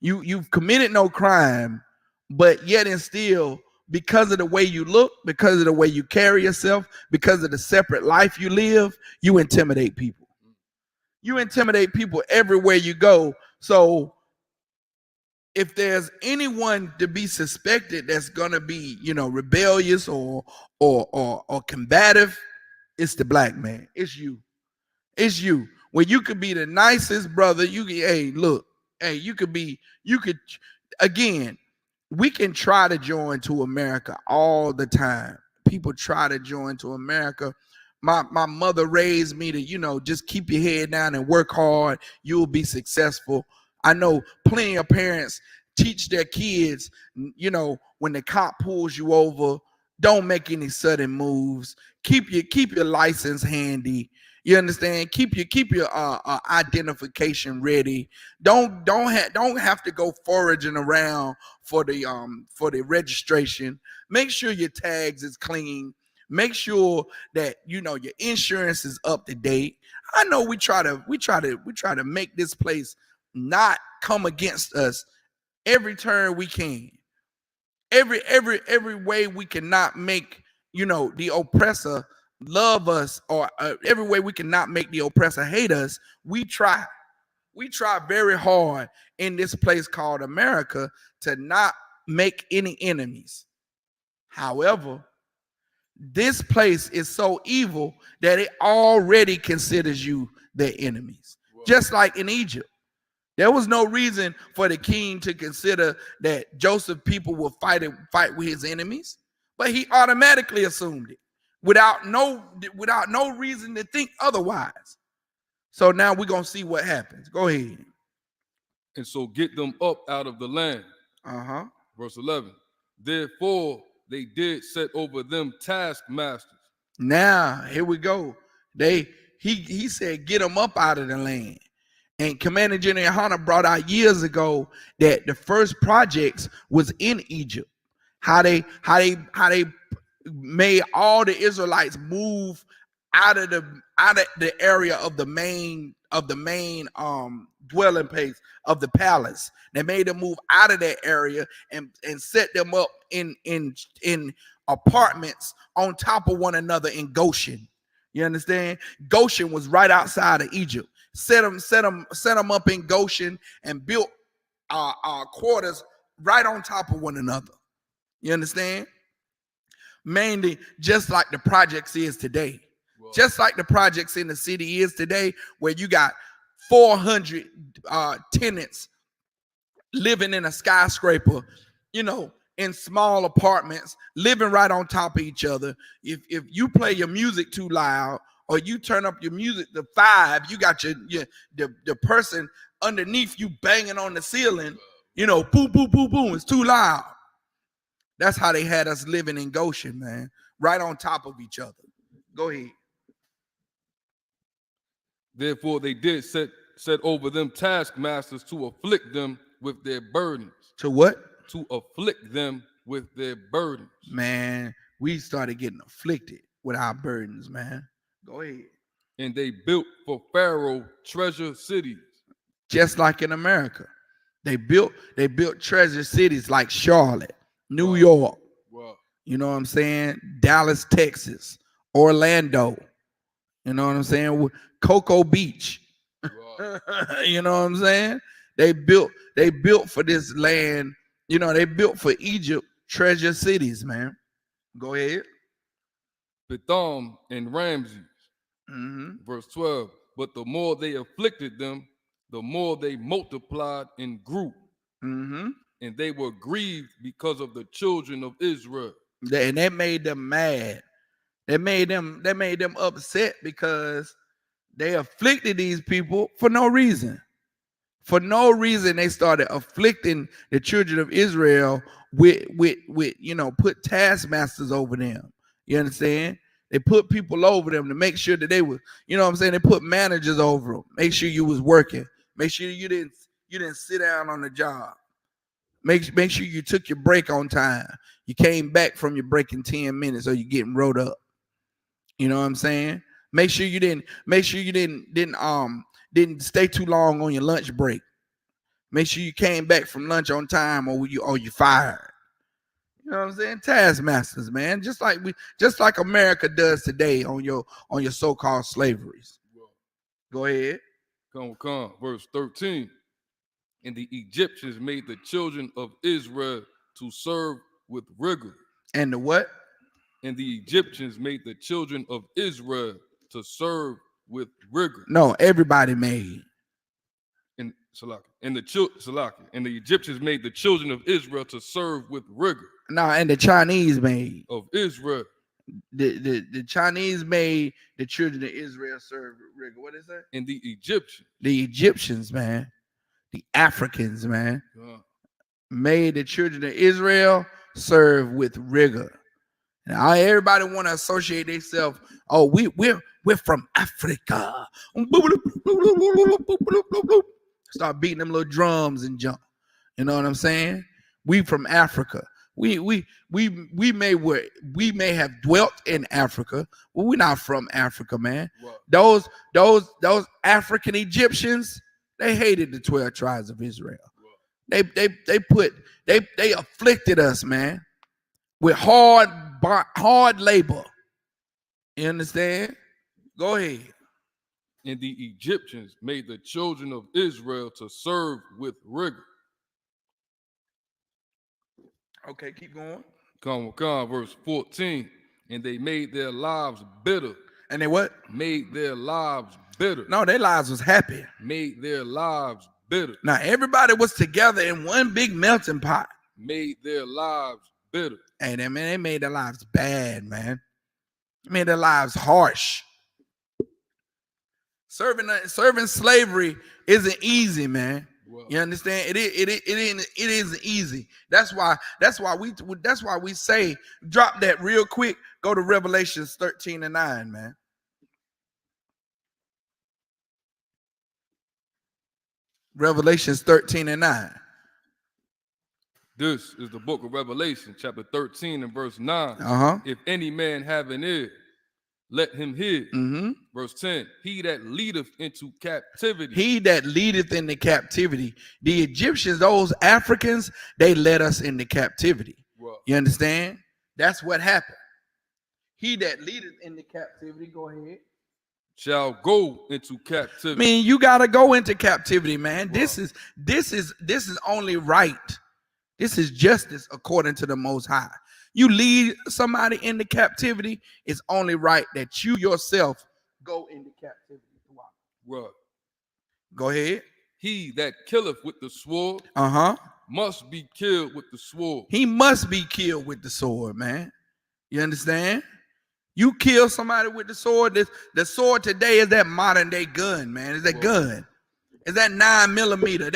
You've committed no crime, but yet and still, because of the way you look, because of the way you carry yourself, because of the separate life you live, you intimidate people. You intimidate people everywhere you go. So if there's anyone to be suspected that's gonna be, rebellious or combative, it's the black man. It's you. It's you. When you could be the nicest brother, again, we can try to join to America all the time. People try to join to America. My mother raised me to, just keep your head down and work hard. You'll be successful. I know plenty of parents teach their kids, when the cop pulls you over, don't make any sudden moves. Keep your license handy. You understand? Keep your identification ready. Don't have to go foraging around for the registration. Make sure your tags is clean. Make sure that your insurance is up to date. I know we try to make this place not come against us every turn we can. Every way we cannot make the oppressor love us, or every way we cannot make the oppressor hate us. We try very hard in this place called America to not make any enemies. However, this place is so evil that it already considers you their enemies. Whoa. Just like in Egypt, there was no reason for the king to consider that Joseph people will fight with his enemies, but he automatically assumed it without no reason to think otherwise. So now we're gonna see what happens. Go ahead. And so get them up out of the land. Verse 11. Therefore they did set over them taskmasters. Now here we go. He said get them up out of the land. And Commander General Hunter brought out years ago that the first projects was in Egypt. How they made all the Israelites move out of the area of the main dwelling place of the palace. They made them move out of that area and set them up in apartments on top of one another in Goshen. You understand? Goshen was right outside of Egypt. Set them up in Goshen and built quarters right on top of one another. You understand? Mainly just like the projects is today. Whoa. Just like the projects in the city is today, where you got 400 tenants living in a skyscraper, you know, in small apartments, living right on top of each other. If you play your music too loud or you turn up your music to 5, you got the person underneath you banging on the ceiling, you know, boom, boom, boom, boom, it's too loud. That's how they had us living in Goshen, man, right on top of each other. Go ahead. Therefore, they did set over them taskmasters to afflict them with their burdens. To what? To afflict them with their burdens. Man, we started getting afflicted with our burdens, man. Go ahead. And they built for Pharaoh treasure cities. Just like in America. They built treasure cities like Charlotte, New York. Wow. You know what I'm saying? Dallas, Texas, Orlando. You know what I'm saying? Cocoa Beach. Wow. You know what I'm saying? They built for this land. You know, they built for Egypt treasure cities, man. Go ahead. Pithom and Ramses. Verse 12. But the more they afflicted them, the more they multiplied and grew. And they were grieved because of the children of Israel. And that made them mad. That made them upset because they afflicted these people for no reason. For no reason, they started afflicting the children of Israel with you know, put taskmasters over them. You understand? They put people over them to make sure that they were, you know what I'm saying? They put managers over them. Make sure you was working. Make sure you didn't sit down on the job. Make sure you took your break on time. You came back from your break in 10 minutes or you're getting rolled up. You know what I'm saying? Make sure you didn't stay too long on your lunch break. Make sure you came back from lunch on time or you fired. You know what I'm saying? Taskmasters, man. Just like America does today on your so-called slaveries. Go ahead. Come. Verse 13. And the Egyptians made the children of Israel to serve with rigor. And the what? And the Egyptians made the children of Israel to serve with rigor. No, everybody made. And the Egyptians made the children of Israel to serve with rigor. No, and the Chinese made. Of Israel. The Chinese made the children of Israel serve with rigor. What is that? And the Egyptians. The Egyptians, man. The Africans, man. Made the children of Israel serve with rigor. Now everybody want to associate themselves. Oh, we're from Africa. Start beating them little drums and jump. You know what I'm saying? We from Africa. We may have dwelt in Africa, but we're not from Africa, man. Wow. Those African Egyptians, they hated the 12 tribes of Israel. Wow. They afflicted us, man, with hard labor. You understand? Go ahead. And the Egyptians made the children of Israel to serve with rigor. Okay, keep going. Come, verse 14. And they made their lives bitter. And they what? Made their lives bitter. No, their lives was happy. Made their lives bitter. Now everybody was together in one big melting pot. Made their lives bitter. Hey, man, they made their lives bad, man. They made their lives harsh. Serving slavery isn't easy, man. Wow. You understand? It isn't easy. That's why we say drop that real quick. Go to Revelations 13:9, man. Revelations 13 and 9. This is the book of Revelation, chapter 13 and verse 9. Uh-huh. If any man have an ear, let him hear. Mm-hmm. Verse 10, he that leadeth into captivity. He that leadeth into captivity. The Egyptians, those Africans, they led us into captivity. Well, You understand? That's what happened. He that leadeth into captivity, go ahead. Shall go into captivity. I mean, you gotta go into captivity, man. Well, This is only right. This is justice according to the Most High. You lead somebody into captivity, it's only right that you yourself go into captivity. well, Go ahead. he that killeth with the sword Uh-huh. must be killed with the sword. He must be killed with the sword, man. You understand? You kill somebody with the sword. The sword today is that modern day gun, man. Is that gun? Is that 9mm?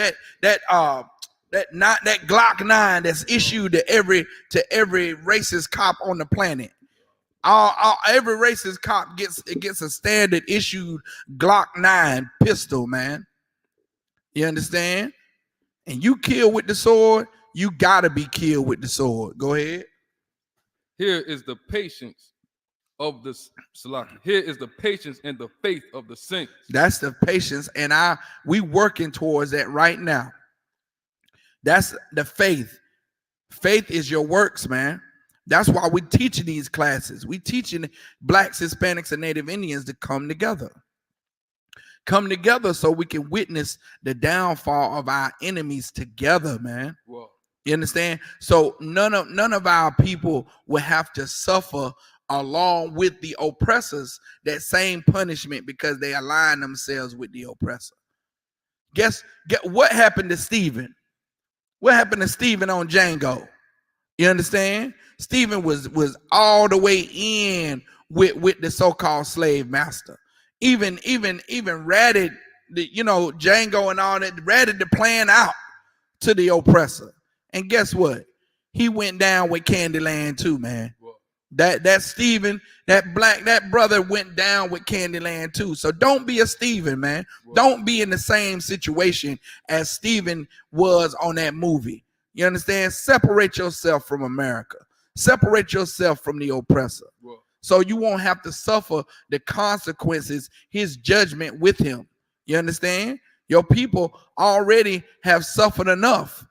That Glock 9 that's issued to every racist cop on the planet. Every racist cop gets a standard issued Glock 9 pistol, man. You understand? And you kill with the sword, you gotta be killed with the sword. Go ahead. Here is the patience of the Salaki. Here is the patience and the faith of the saints. That's the patience, and we working towards that right now. That's the faith. Faith is your works, man. That's why we're teaching these classes. We teaching blacks, Hispanics, and Native Indians to come together. Come together so we can witness the downfall of our enemies together, man. Well, you understand? So none of our people will have to suffer along with the oppressors that same punishment because they align themselves with the oppressor. Guess what happened to Stephen? What happened to Stephen on Django? You understand? Stephen was all the way in with the so-called slave master. Even ratted Django and all that, ratted the plan out to the oppressor. And guess what? He went down with Candyland too, man. That Stephen, that brother went down with Candyland too. So don't be a Stephen, man. Don't be in the same situation as Stephen was on that movie. You understand? Separate yourself from America. Separate yourself from the oppressor. So you won't have to suffer the consequences, his judgment with him. You understand? Your people already have suffered enough.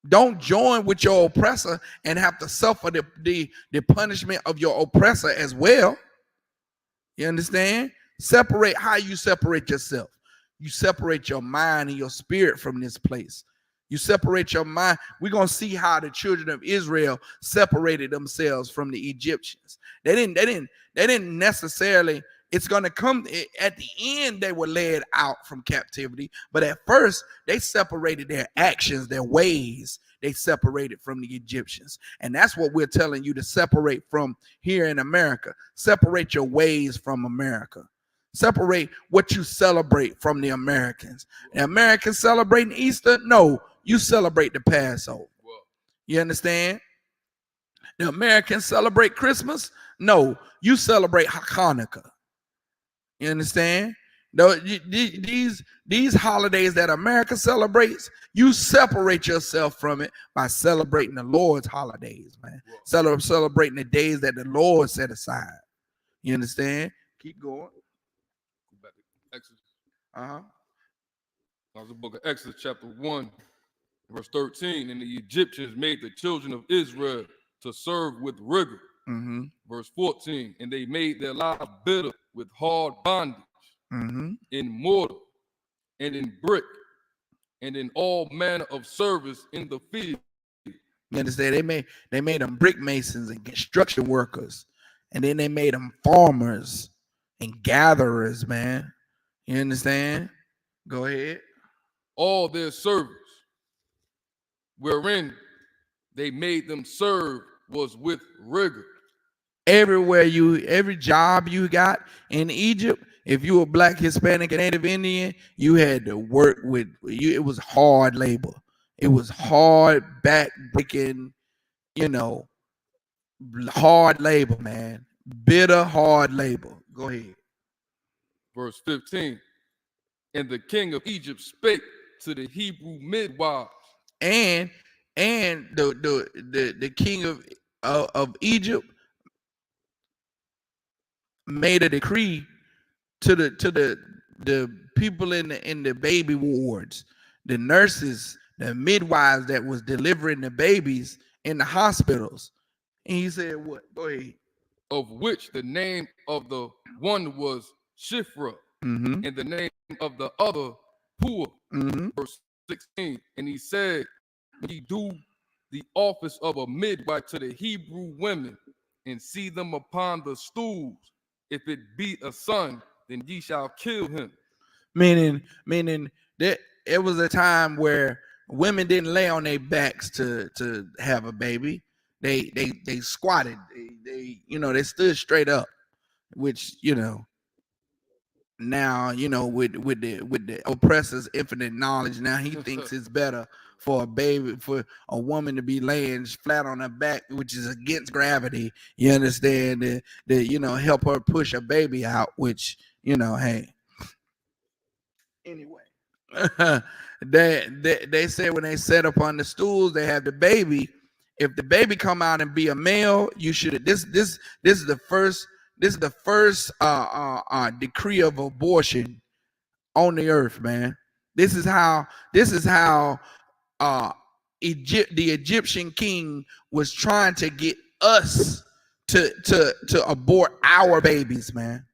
Don't join with your oppressor and have to suffer the punishment of your oppressor as well. You understand? Separate. How you separate yourself? You separate your mind and your spirit from this place. You separate your mind. We're going to see how the children of Israel separated themselves from the Egyptians. They didn't necessarily, it's going to come at the end, they were led out from captivity. But at first, they separated their actions, their ways. They separated from the Egyptians. And that's what we're telling you to separate from here in America. Separate your ways from America. Separate what you celebrate from the Americans. The Americans celebrating Easter? No, you celebrate the Passover. You understand? The Americans celebrate Christmas? No, you celebrate Hanukkah. You understand? These holidays that America celebrates, you separate yourself from it by celebrating the Lord's holidays, man. Celebrating the days that the Lord set aside. You understand? Keep going. Exodus. That was the book of Exodus, chapter 1, verse 13. And the Egyptians made the children of Israel to serve with rigor. Verse 14. And they made their lives bitter with hard bondage, in mortar and in brick and in all manner of service in the field. You understand? They made them brick masons and construction workers, and then they made them farmers and gatherers, man. You understand? Go ahead. All their service, wherein they made them serve, was with rigor. Every job you got in Egypt, if you were black, Hispanic, and Native Indian, you had to work with you. It was hard labor. It was hard, back-breaking, hard labor, man. Bitter, hard labor. Go ahead. Verse 15. And the king of Egypt spake to the Hebrew midwives. And the king of Egypt made a decree to the people in the baby wards, the nurses, the midwives that was delivering the babies in the hospitals. And he said, what? Go ahead. Of which the name of the one was Shifra, Mm-hmm. and the name of the other Pua. Mm-hmm. Verse 16. And he said, when ye do the office of a midwife to the Hebrew women, and see them upon the stools, if it be a son, then ye shall kill him. Meaning that it was a time where women didn't lay on their backs to have a baby. They squatted. They they stood straight up, which now with the oppressor's infinite knowledge, now he thinks it's better for a woman to be laying flat on her back, which is against gravity. You understand that help her push a baby out, which hey. Anyway, they said when they set up on the stools, they have the baby. If the baby come out and be a male, you should. This is the first decree of abortion on the earth, man. This is how the Egyptian king was trying to get us to abort our babies, man.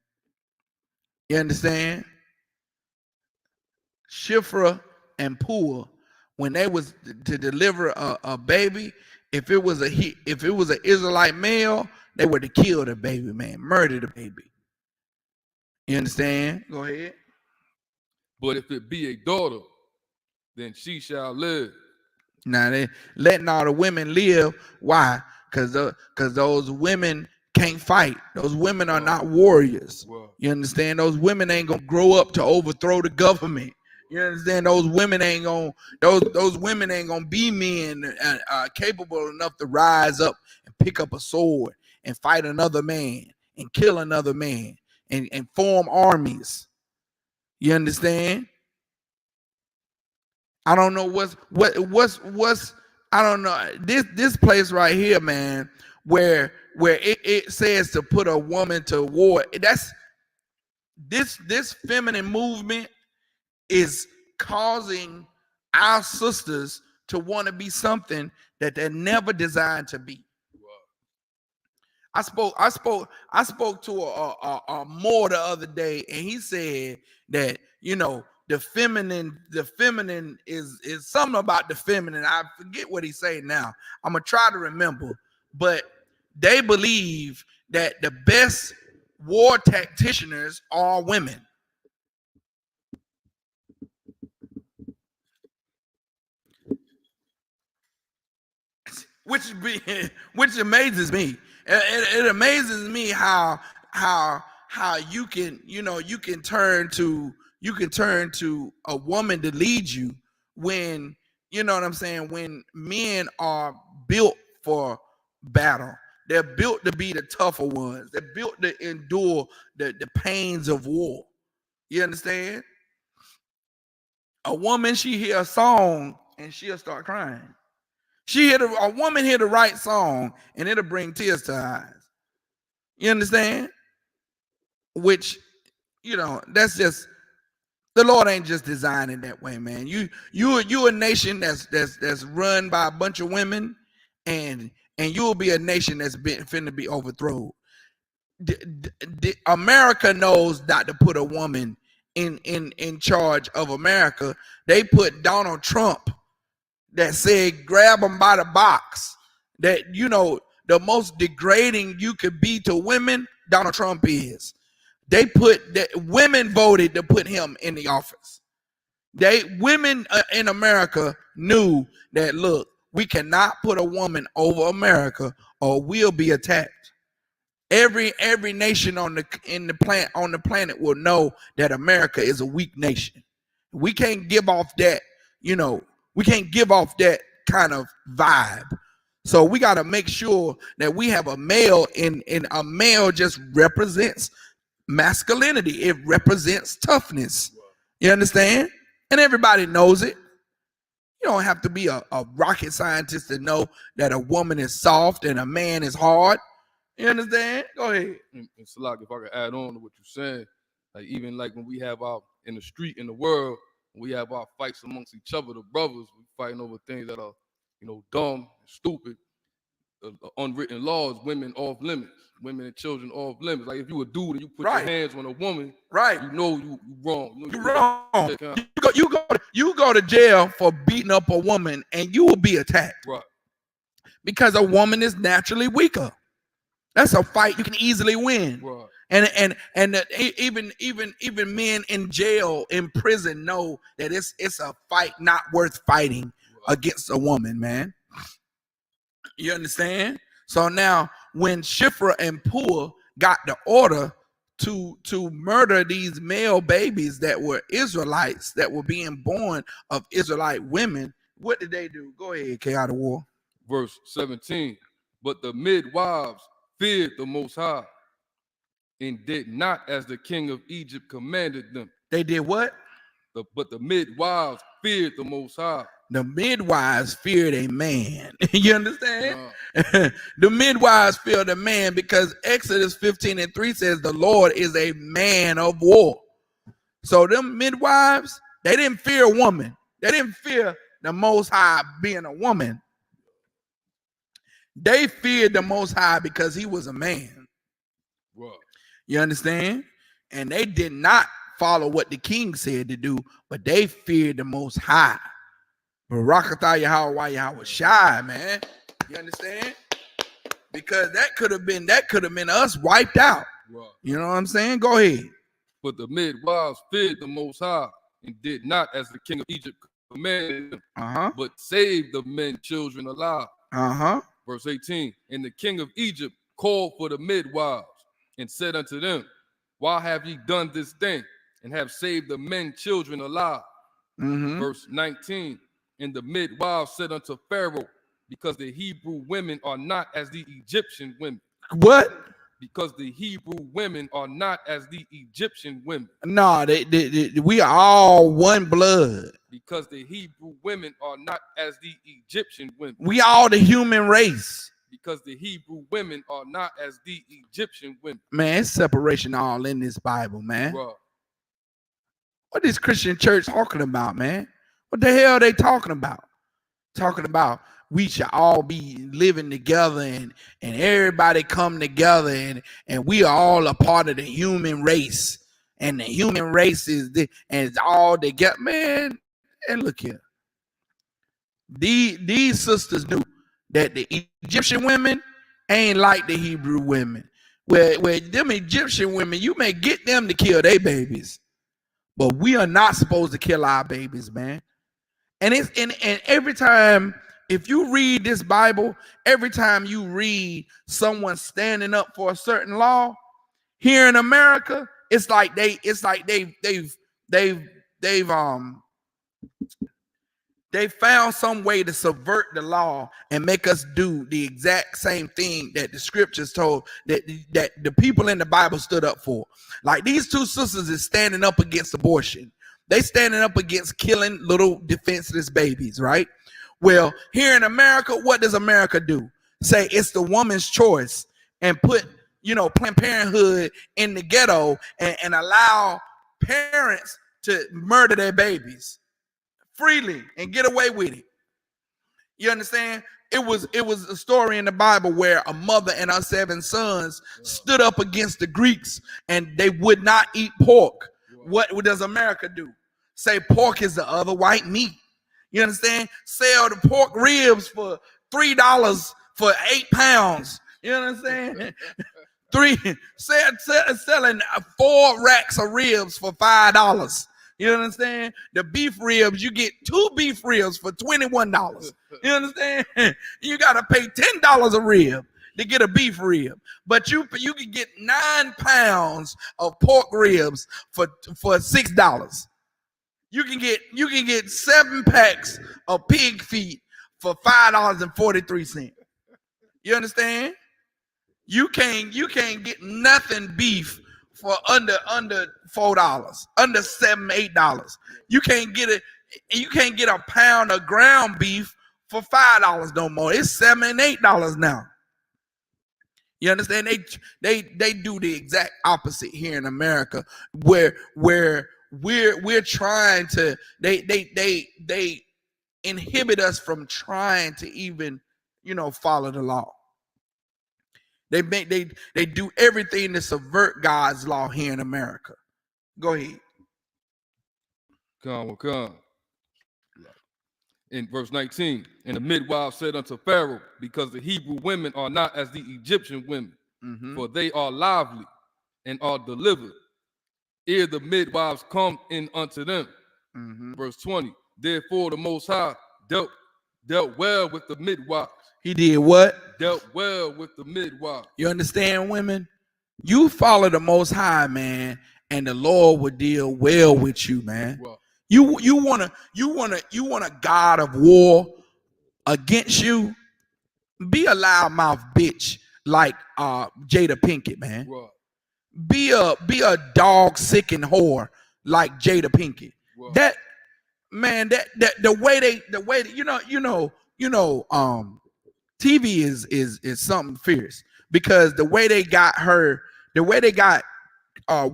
You understand? Shifra and Pua, when they was to deliver a baby, if it was an Israelite male, they were to kill the baby, man, murder the baby. You understand? Go ahead. But if it be a daughter, then she shall live. Now they letting all the women live. Why? Because those women can't fight. Those women are not warriors. You understand? Those women ain't gonna grow up to overthrow the government. You understand? Those women ain't gonna be men capable enough to rise up and pick up a sword and fight another man and kill another man and form armies. You understand? I don't know what's I don't know this place right here, man, where it says to put a woman to war. That's this feminine movement is causing our sisters to want to be something that they're never designed to be. I spoke to a Moor the other day, and he said that the feminine is something about the feminine. I forget what he said now. I'm gonna try to remember, but they believe that the best war tacticians are women. Which amazes me. It amazes me how you can turn to a woman to lead you when when men are built for battle. They're built to be the tougher ones. They're built to endure the pains of war. You understand? A woman, she hear a song and she'll start crying. A woman hear the right song and it'll bring tears to her eyes. You understand? Which, that's just the Lord ain't just designed it that way, man. You a nation that's run by a bunch of women, and you'll be a nation that's finna be overthrown. America knows not to put a woman in charge of America. They put Donald Trump that said grab them by the box. That the most degrading you could be to women, Donald Trump is. They put that women voted to put him in the office. Women in America knew that, look, we cannot put a woman over America or we'll be attacked. Every nation on the planet will know that America is a weak nation. We can't give off that, we can't give off that kind of vibe. So we got to make sure that we have a male, and a male just represents masculinity. It represents toughness. You understand? And everybody knows it. You don't have to be a rocket scientist to know that a woman is soft and a man is hard. You understand? Go ahead. And Salak, if I could add on to what you're saying, like even like when we have our in the street in the world, we have our fights amongst each other, the brothers, we fighting over things that are, dumb, stupid, unwritten laws, women off limits, women and children off limits. Like if you a dude and you put your hands on a woman, you know you wrong. You wrong. You go to jail for beating up a woman and you will be attacked. Right. Because a woman is naturally weaker. That's a fight you can easily win. Right. And even men in jail, in prison know that it's a fight not worth fighting against a woman, man. You understand? So now when Shifra and Pua got the order to murder these male babies that were Israelites, that were being born of Israelite women, what did they do? Go ahead, K out of war. Verse 17. But the midwives feared the Most High and did not as the king of Egypt commanded them. They did what? But the midwives feared the Most High. The midwives feared a man. You understand? The midwives feared a man because Exodus 15:3 says the Lord is a man of war. So them midwives, they didn't fear a woman. They didn't fear the Most High being a woman. They feared the Most High because he was a man. Right. You understand? And they did not follow what the king said to do, but they feared the Most High. Barakatah Yahweh Shai, man. You understand? Because that could have been us wiped out. Right. You know what I'm saying? Go ahead. But the midwives feared the Most High and did not as the king of Egypt commanded them, but saved the men, children alive. Verse 18. And the king of Egypt called for the midwives and said unto them, why have ye done this thing and have saved the men, children alive? Verse 19. And the midwives said unto Pharaoh, because the Hebrew women are not as the Egyptian women. What? Because the Hebrew women are not as the Egyptian women. No, we are all one blood. Because the Hebrew women are not as the Egyptian women. We all the human race. Because the Hebrew women are not as the Egyptian women. Man, it's separation all in this Bible, man. Bro. What is Christian church talking about, man? What the hell are they talking about? Talking about we should all be living together and everybody come together and we are all a part of the human race. And the human race is it's all together. Man, and look here. These sisters knew that the Egyptian women ain't like the Hebrew women. Where them Egyptian women, you may get them to kill their babies. But we are not supposed to kill our babies, man. And every time, if you read this Bible, every time you read someone standing up for a certain law here in America, it's like they found some way to subvert the law and make us do the exact same thing that the scriptures told that the people in the Bible stood up for. Like these two sisters is standing up against abortion. They standing up against killing little defenseless babies, right? Well, here in America, what does America do? Say it's the woman's choice and put, Planned Parenthood in the ghetto and allow parents to murder their babies freely and get away with it. You understand? It was a story in the Bible where a mother and her 7 sons stood up against the Greeks and they would not eat pork. What does America do? Say pork is the other white meat. You understand? Sell the pork ribs for $3 for 8 pounds. You understand? Selling 4 racks of ribs for $5. You understand? The beef ribs, you get 2 beef ribs for $21. You understand? You got to pay $10 a rib to get a beef rib. But you can get 9 pounds of pork ribs for $6. You can get 7 packs of pig feet for $5.43. You understand? You can't get nothing beef for under $4, under $7, $8. You can't get a pound of ground beef for $5 no more. It's $7 and $8 now. You understand? They do the exact opposite here in America, where we're trying to they inhibit us from trying to even follow the law. They do everything to subvert God's law here in America. Go ahead. Come. In verse 19, and the midwife said unto Pharaoh, because the Hebrew women are not as the Egyptian women, for they are lively and are delivered, ere the midwives come in unto them. Verse 20, therefore the Most High dealt well with the midwives. He did what? Dealt well with the midwives. You understand, women? You follow the Most High, man, and the Lord will deal well with you, man. Well, You want a God of war against you? Be a loudmouth bitch like Jada Pinkett, man. well, Be a dog sicking whore like Jada Pinkett. well. That man, that the way they TV is something fierce, because the way they got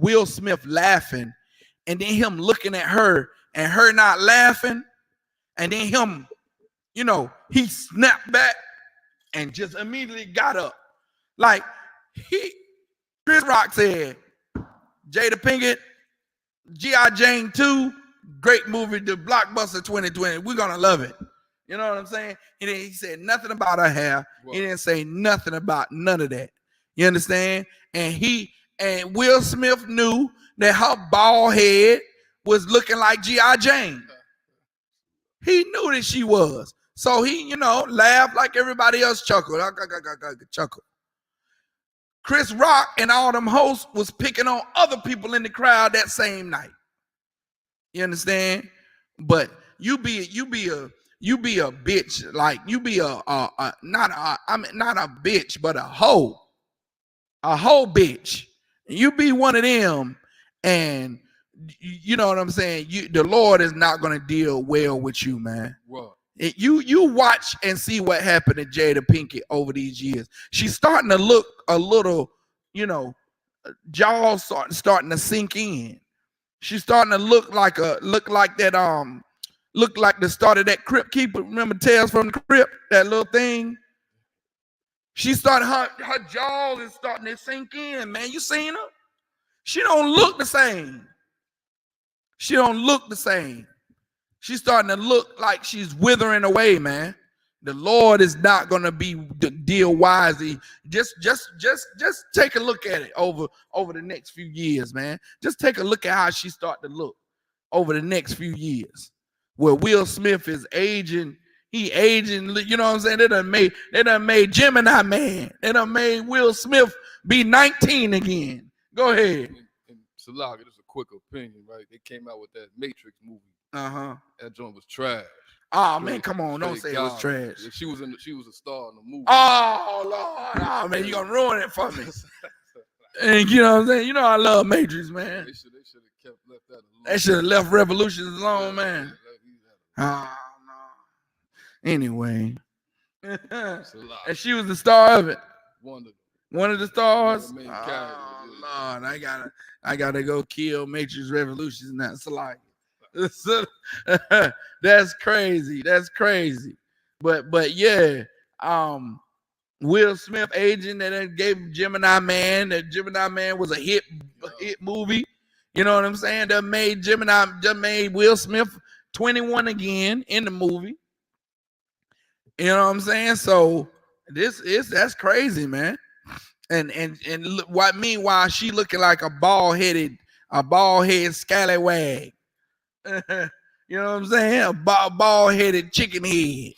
Will Smith laughing, and then him looking at her and her not laughing, and then him, he snapped back and just immediately got up. Like Chris Rock said, Jada Pinkett, G.I. Jane 2, great movie, the blockbuster 2020. We're gonna love it. You know what I'm saying? He said nothing about her hair. Whoa. He didn't say nothing about none of that. You understand? And Will Smith knew that her bald head was looking like G.I. Jane. He knew that she was. So he, laughed like everybody else chuckled. Chuckle. Chris Rock and all them hosts was picking on other people in the crowd that same night. You understand? But you be a bitch, like you be not a bitch, but a hoe bitch. You be one of them, and you know what I'm saying? The Lord is not going to deal well with you, man. What? You watch and see what happened to Jada Pinkett over these years. She's starting to look a little, jaws starting to sink in. She's starting to look like the start of that Crypt Keeper. Remember Tales from the Crypt, that little thing? She started, her jaws is starting to sink in, man. You seen her? She don't look the same. She's starting to look like she's withering away, man. The Lord is not going to deal wisely. Just take a look at it over the next few years, man. Just take a look at how she start to look over the next few years. Where Will Smith is aging, you know what I'm saying? They done made Gemini Man. They done made Will Smith be 19 again. Go ahead. And Salaga, just a quick opinion, right? They came out with that Matrix movie. That joint was trash. Oh man, come on! Don't say it was trash. She was a star in the movie. Oh Lord! Oh man, you gonna ruin it for me? And you know what I'm saying? You know I love Matrix, man. They should have left that alone. They should have left Revolutions alone, man. Oh no. Anyway, and she was the star of it. One of the stars. Oh Lord, I gotta go kill Matrix Revolutions now. It's like. That's crazy. But yeah, Will Smith agent that gave Gemini Man. That Gemini Man was a hit movie. You know what I'm saying? That made Will Smith 21 again in the movie. You know what I'm saying? So that's crazy, man. And meanwhile she looking like a bald-headed scallywag. You know what I'm saying? A bald-headed chicken head.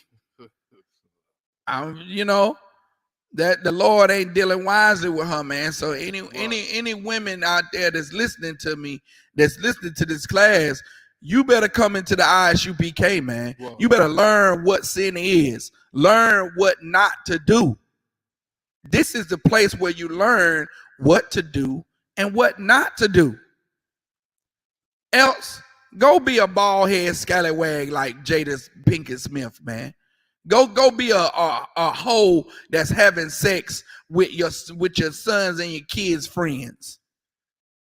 That the Lord ain't dealing wisely with her, man. So any women out there that's listening to me, that's listening to this class, you better come into the Isupk, man. Whoa. You better learn what sin is. Learn what not to do. This is the place where you learn what to do and what not to do. Else, go be a bald head scallywag like Jada Pinkett Smith, man. Go be a hoe that's having sex with your sons and your kids' friends.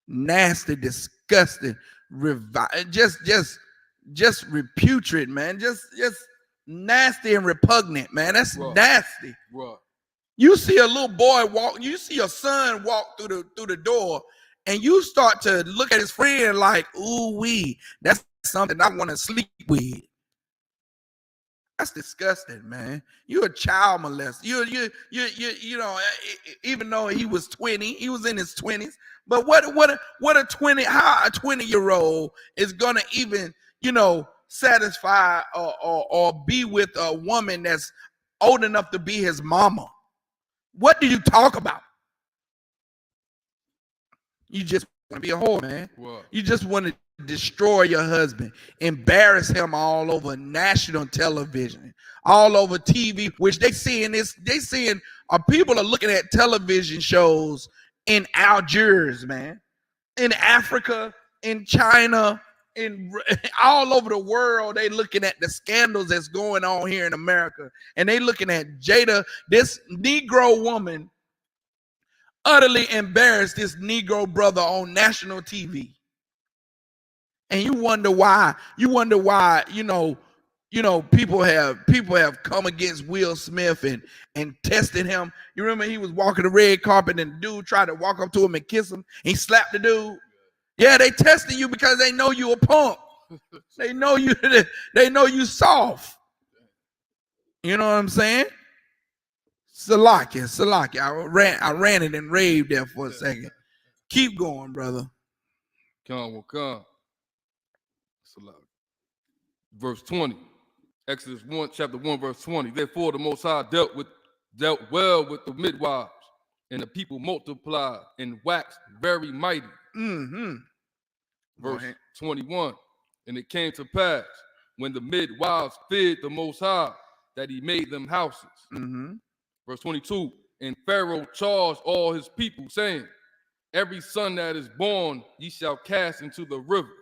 Nasty, disgusting, just reputed, man. Just nasty and repugnant, man. That's nasty. Right. You see a little boy walk, you see a son walk through the door, and you start to look at his friend like, ooh wee, that's something I want to sleep with. That's disgusting, man. You're a child molester. You know, even though he was 20, he was in his 20s. But what a 20-year-old is gonna even, satisfy or be with a woman that's old enough to be his mama? What do you talk about? You just want to be a whore, man. What? You just want to destroy your husband, embarrass him all over national television, all over TV, which people are looking at television shows in Algiers, man, in Africa, in China, in all over the world. They looking at the scandals that's going on here in America, and they looking at Jada, this Negro woman, utterly embarrassed this Negro brother on national TV. And you wonder why, people have come against Will Smith and tested him. You remember he was walking the red carpet and the dude tried to walk up to him and kiss him. He slapped the dude. Yeah, they tested you because they know you a punk. They know you soft. You know what I'm saying? Salakia. I ran it and raved there for a second. Keep going, brother. Come. Verse 20. Exodus 1, chapter 1, verse 20. Therefore the Most High dealt well with the midwives, and the people multiplied and waxed very mighty. Mm-hmm. Verse 21. And it came to pass when the midwives feared the Most High that he made them houses. Mm-hmm. Verse 22. And Pharaoh charged all his people, saying, every son that is born ye shall cast into the river,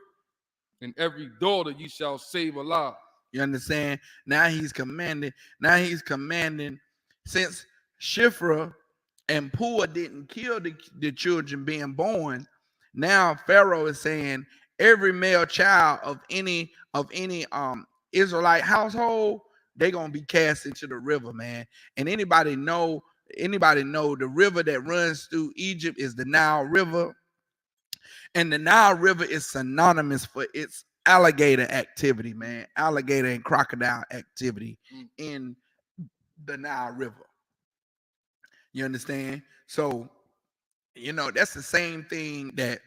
and every daughter ye shall save alive. You understand? Now he's commanding, since Shifra and Pua didn't kill the children being born, now Pharaoh is saying every male child of any Israelite household, they're gonna be cast into the river, man. And anybody know the river that runs through Egypt is the Nile River. And the Nile River is synonymous for its alligator activity, man. Alligator and crocodile activity in the Nile River. You understand? So, that's the same thing that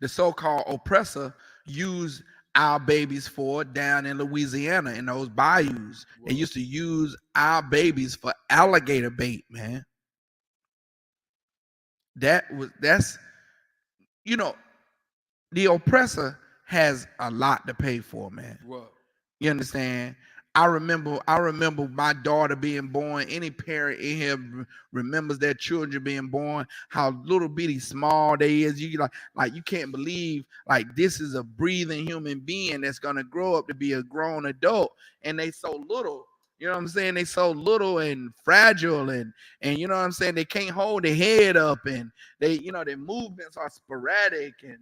the so-called oppressor used our babies for down in Louisiana in those bayous. Whoa. They used to use our babies for alligator bait, man. That's the oppressor has a lot to pay for, man. Whoa. You understand? I remember my daughter being born. Any parent in here remembers their children being born, how little bitty small they is. You like you can't believe like this is a breathing human being that's gonna grow up to be a grown adult, and they so little. You know what I'm saying? They so little and fragile, and you know what I'm saying? They can't hold their head up, and they, their movements are sporadic and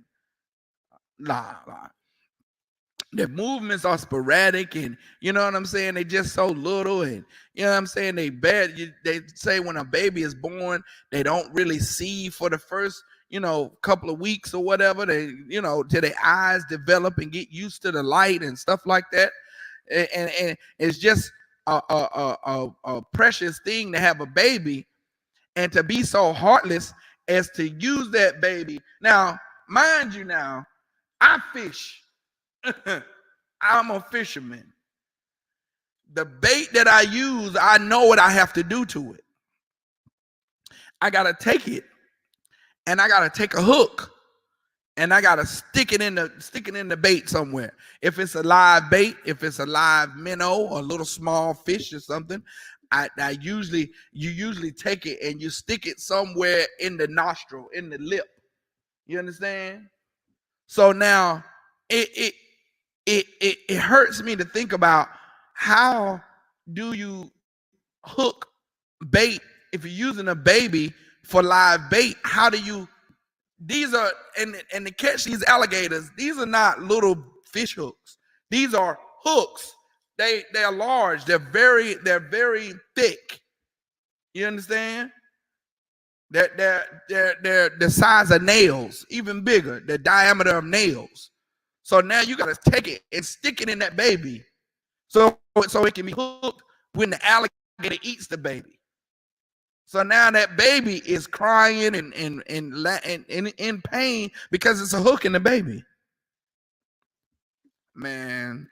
their movements are sporadic, and you know what I'm saying? They just so little, and you know what I'm saying? They say when a baby is born, they don't really see for the first, couple of weeks or whatever. They, till their eyes develop and get used to the light and stuff like that. And it's just a precious thing to have a baby, and to be so heartless as to use that baby. Now, mind you, I fish. I'm a fisherman. The bait that I use, I know what I have to do to it. I gotta take it, and I gotta take a hook, and I gotta stick it in the bait somewhere. If it's a live bait, if it's a live minnow or a little small fish or something, you usually take it and you stick it somewhere in the nostril, in the lip. You understand? So now it hurts me to think about how do you hook bait if you're using a baby for live bait. How do you? These are and to catch these alligators. These are not little fish hooks. These are hooks. They're large. They're very thick. You understand? They're the size of nails, even bigger, the diameter of nails. So now you got to take it and stick it in that baby, so it can be hooked when the alligator eats the baby. So now that baby is crying and in pain because it's a hook in the baby. Man,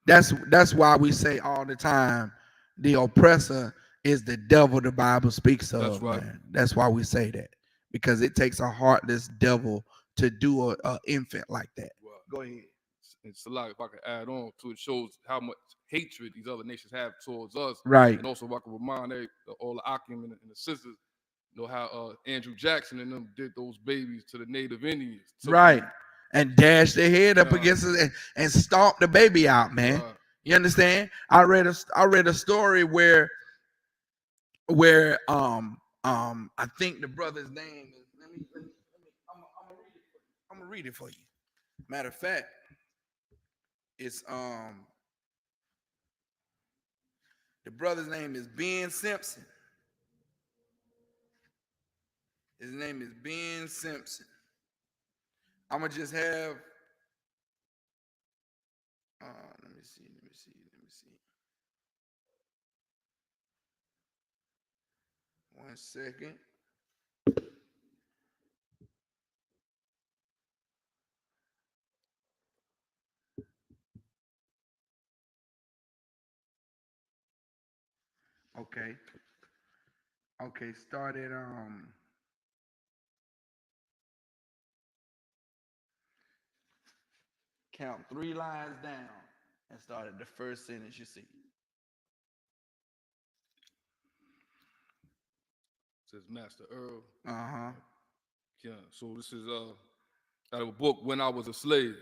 that's why we say all the time, the oppressor is the devil the Bible speaks of. That's right. Man. That's why we say that, because it takes a heartless devil to do a infant like that. Well, go ahead. It's a lot. If I could add on to it, shows how much hatred these other nations have towards us. Right. And also, if I could remind all the Akim and the sisters, you know how Andrew Jackson and them did those babies to the Native Indians. Right. And dash their head up against it and stomp the baby out, man. Right. You understand? I read a story where I think the brother's name is, I'm gonna read it for you. Matter of fact, it's the brother's name is Ben Simpson. His name is Ben Simpson. I'm gonna just have let me see. One second. Okay, started count 3 lines down and started the first sentence you see. It says Master Earl. Uh-huh. Yeah. So this is out of a book, When I Was a Slave.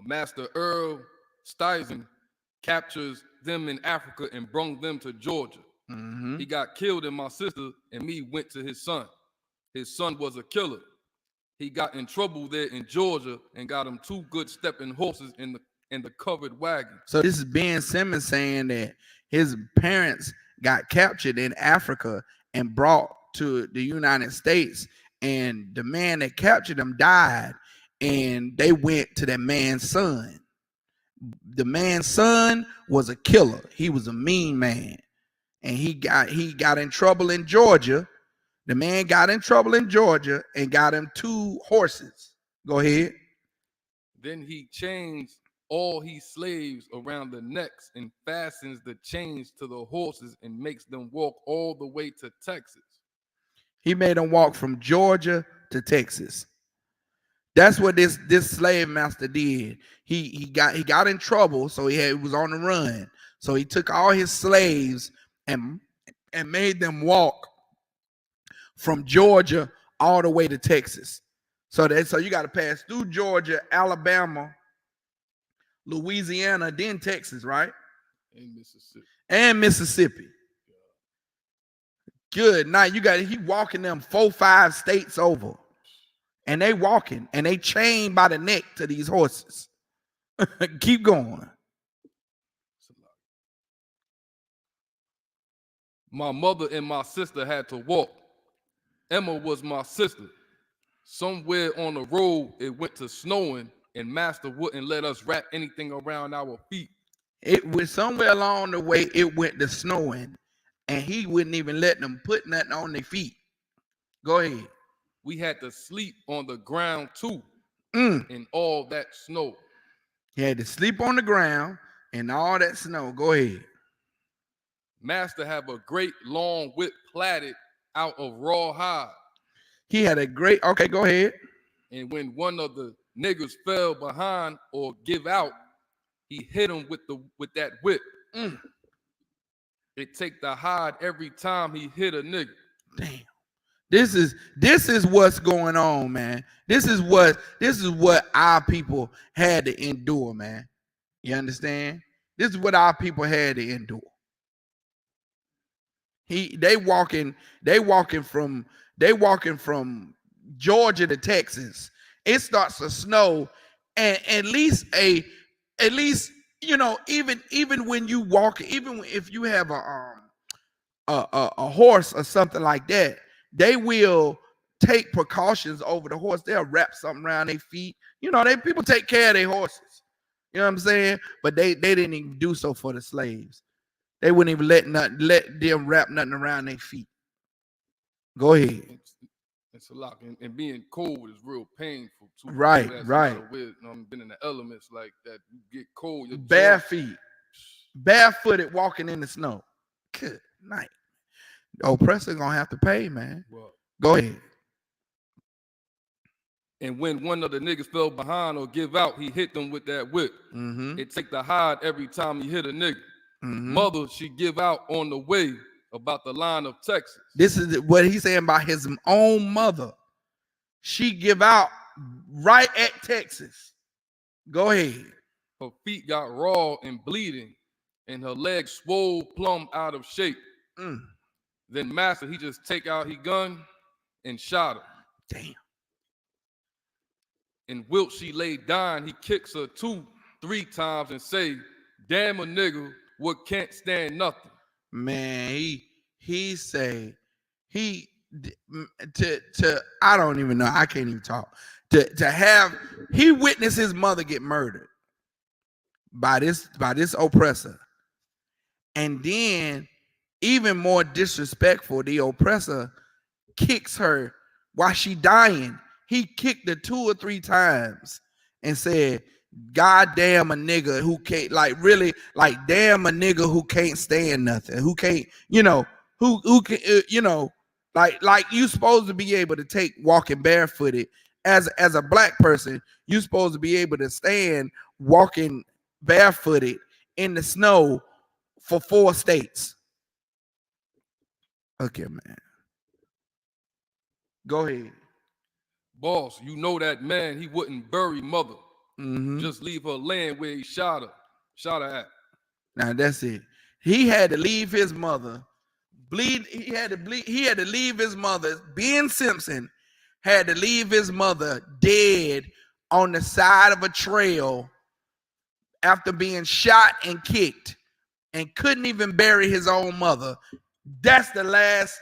Master Earl Stuyvesant captures them in Africa and brought them to Georgia. Mm-hmm. He got killed, and my sister and me went to his son. His son was a killer. He got in trouble there in Georgia and got him 2 good stepping horses in the covered wagon. So this is Ben Simmons saying that his parents got captured in Africa and brought to the United States, and the man that captured them died, and they went to that man's son. The man's son was a killer. He was a mean man, and he got in trouble in Georgia. The man got in trouble in Georgia and got him 2 horses. Go ahead. Then he chains all his slaves around the necks and fastens the chains to the horses and makes them walk all the way to Texas. He made them walk from Georgia to Texas. That's what this slave master did. He got in trouble, so he was on the run. So he took all his slaves and made them walk from Georgia all the way to Texas. So you got to pass through Georgia, Alabama, Louisiana, then Texas, right? And Mississippi. Good. Now he walking them 4-5 states over. And they walking and they chained by the neck to these horses. Keep going. My mother and my sister had to walk. Emma was my sister. Somewhere on the road, it went to snowing, and Master wouldn't let us wrap anything around our feet. It was somewhere along the way, it went to snowing, and he wouldn't even let them put nothing on their feet. Go ahead. We had to sleep on the ground too, in all that snow. He had to sleep on the ground and all that snow. Go ahead. Master have a great long whip plaited out of raw hide. He had a great, okay, go ahead. And when one of the niggas fell behind or give out, he hit him with that whip. It take the hide every time he hit a nigga. Damn. This is what's going on, man. This is what our people had to endure, man. You understand? This is what our people had to endure. They walking from Georgia to Texas. It starts to snow, and at least you know, even when you walk, even if you have a horse or something like that, they will take precautions over the horse. They'll wrap something around their feet. You know, people take care of their horses. You know what I'm saying? But they didn't even do so for the slaves. They wouldn't even let them wrap nothing around their feet. Go ahead. It's a lot, and being cold is real painful too. Right. Been in the elements like that. You get cold. Bare feet, barefooted, walking in the snow. Good night. The oppressor gonna have to pay, man. Well, go ahead. And when one of the niggas fell behind or give out, he hit them with that whip. It take the hide every time he hit a nigga. Mother, she give out on the way about the line of Texas. This is what he's saying about his own mother. She give out right at Texas. Go ahead. Her feet got raw and bleeding, and her legs swole plumb out of shape. Then master, he just take out his gun and shot her. Damn. And Wilt, she lay dying, he kicks her 2-3 times and say, damn a nigga, what can't stand nothing. Man, he say to I don't even know. I can't even talk. To have he witnessed his mother get murdered by this oppressor. And then even more disrespectful, the oppressor kicks her while she dying. He kicked her 2 or 3 times and said, God damn a nigga who can't, like, really, like, damn a nigga who can't stand nothing, who can't, you know, who can, you know, like you supposed to be able to take walking barefooted as a black person. You supposed to be able to stand walking barefooted in the snow for 4 states. Okay, man. Go ahead. Boss, you know that man, he wouldn't bury mother. Just leave her laying where he shot her at. Now that's it. He had to leave his mother. He had to leave his mother. Ben Simpson had to leave his mother dead on the side of a trail after being shot and kicked, and couldn't even bury his own mother. That's the last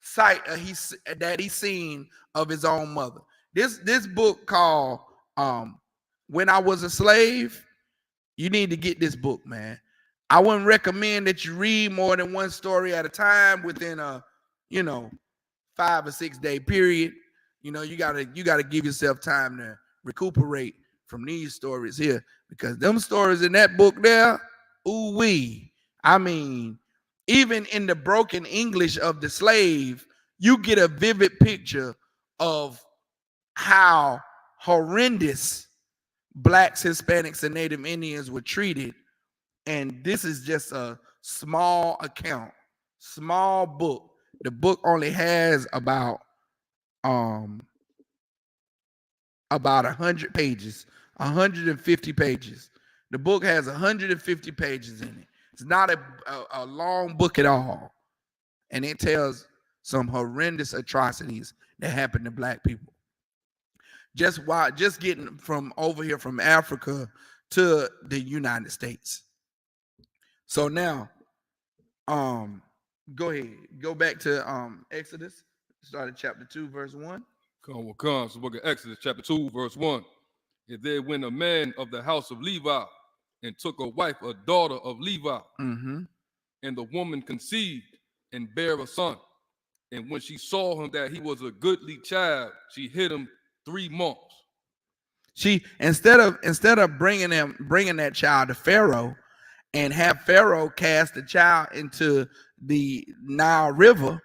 sight that he seen of his own mother. This book called When I Was a Slave, you need to get this book, man. I wouldn't recommend that you read more than one story at a time within a 5 or 6 day period. You know, you gotta give yourself time to recuperate from these stories here, because them stories in that book there, ooh wee. I mean, even in the broken English of the slave, you get a vivid picture of how horrendous Blacks, Hispanics, and Native Indians were treated. And this is just a small account, small book. The book only has about 100 pages, 150 pages. The book has 150 pages in it. It's not a long book at all. And it tells some horrendous atrocities that happened to Black people. Just getting from over here from Africa to the United States. So now, go ahead. Go back to Exodus. Start at chapter 2, verse 1. Come. So book of Exodus, chapter 2, verse 1. And there went a man of the house of Levi and took a wife, a daughter of Levi. And the woman conceived and bare a son. And when she saw him that he was a goodly child, she hid him 3 months. She instead of bringing that child to Pharaoh and have Pharaoh cast the child into the Nile River,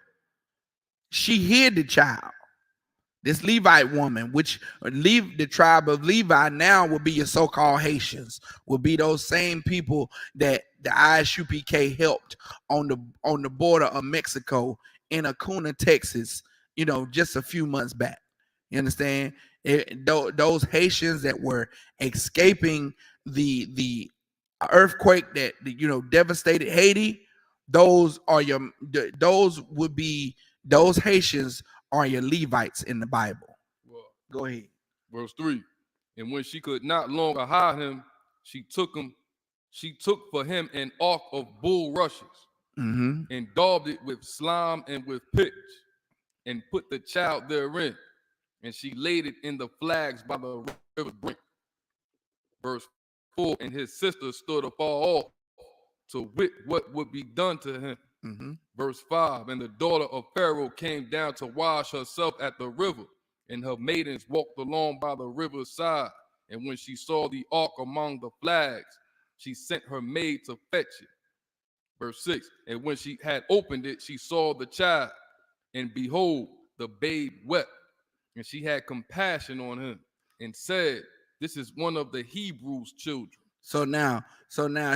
she hid the child. This Levite woman, which leave the tribe of Levi now will be your so-called Haitians, will be those same people that the Isupk helped on the border of Mexico in Acuna, Texas, just a few months back. You understand? Those Haitians that were escaping the earthquake that devastated Haiti, those Haitians are your Levites in the Bible. Well, go ahead. Verse 3. And when she could not longer hide him, she took for him an ark of bulrushes, and daubed it with slime and with pitch, and put the child therein, and she laid it in the flags by the river brink. Verse 4. And his sister stood afar off to wit what would be done to him. Verse 5. And the daughter of Pharaoh came down to wash herself at the river, and her maidens walked along by the river's side. And when she saw the ark among the flags, she sent her maid to fetch it. Verse 6. And when she had opened it, she saw the child, and behold, the babe wept. And she had compassion on him, and said, this is one of the Hebrews' children. So now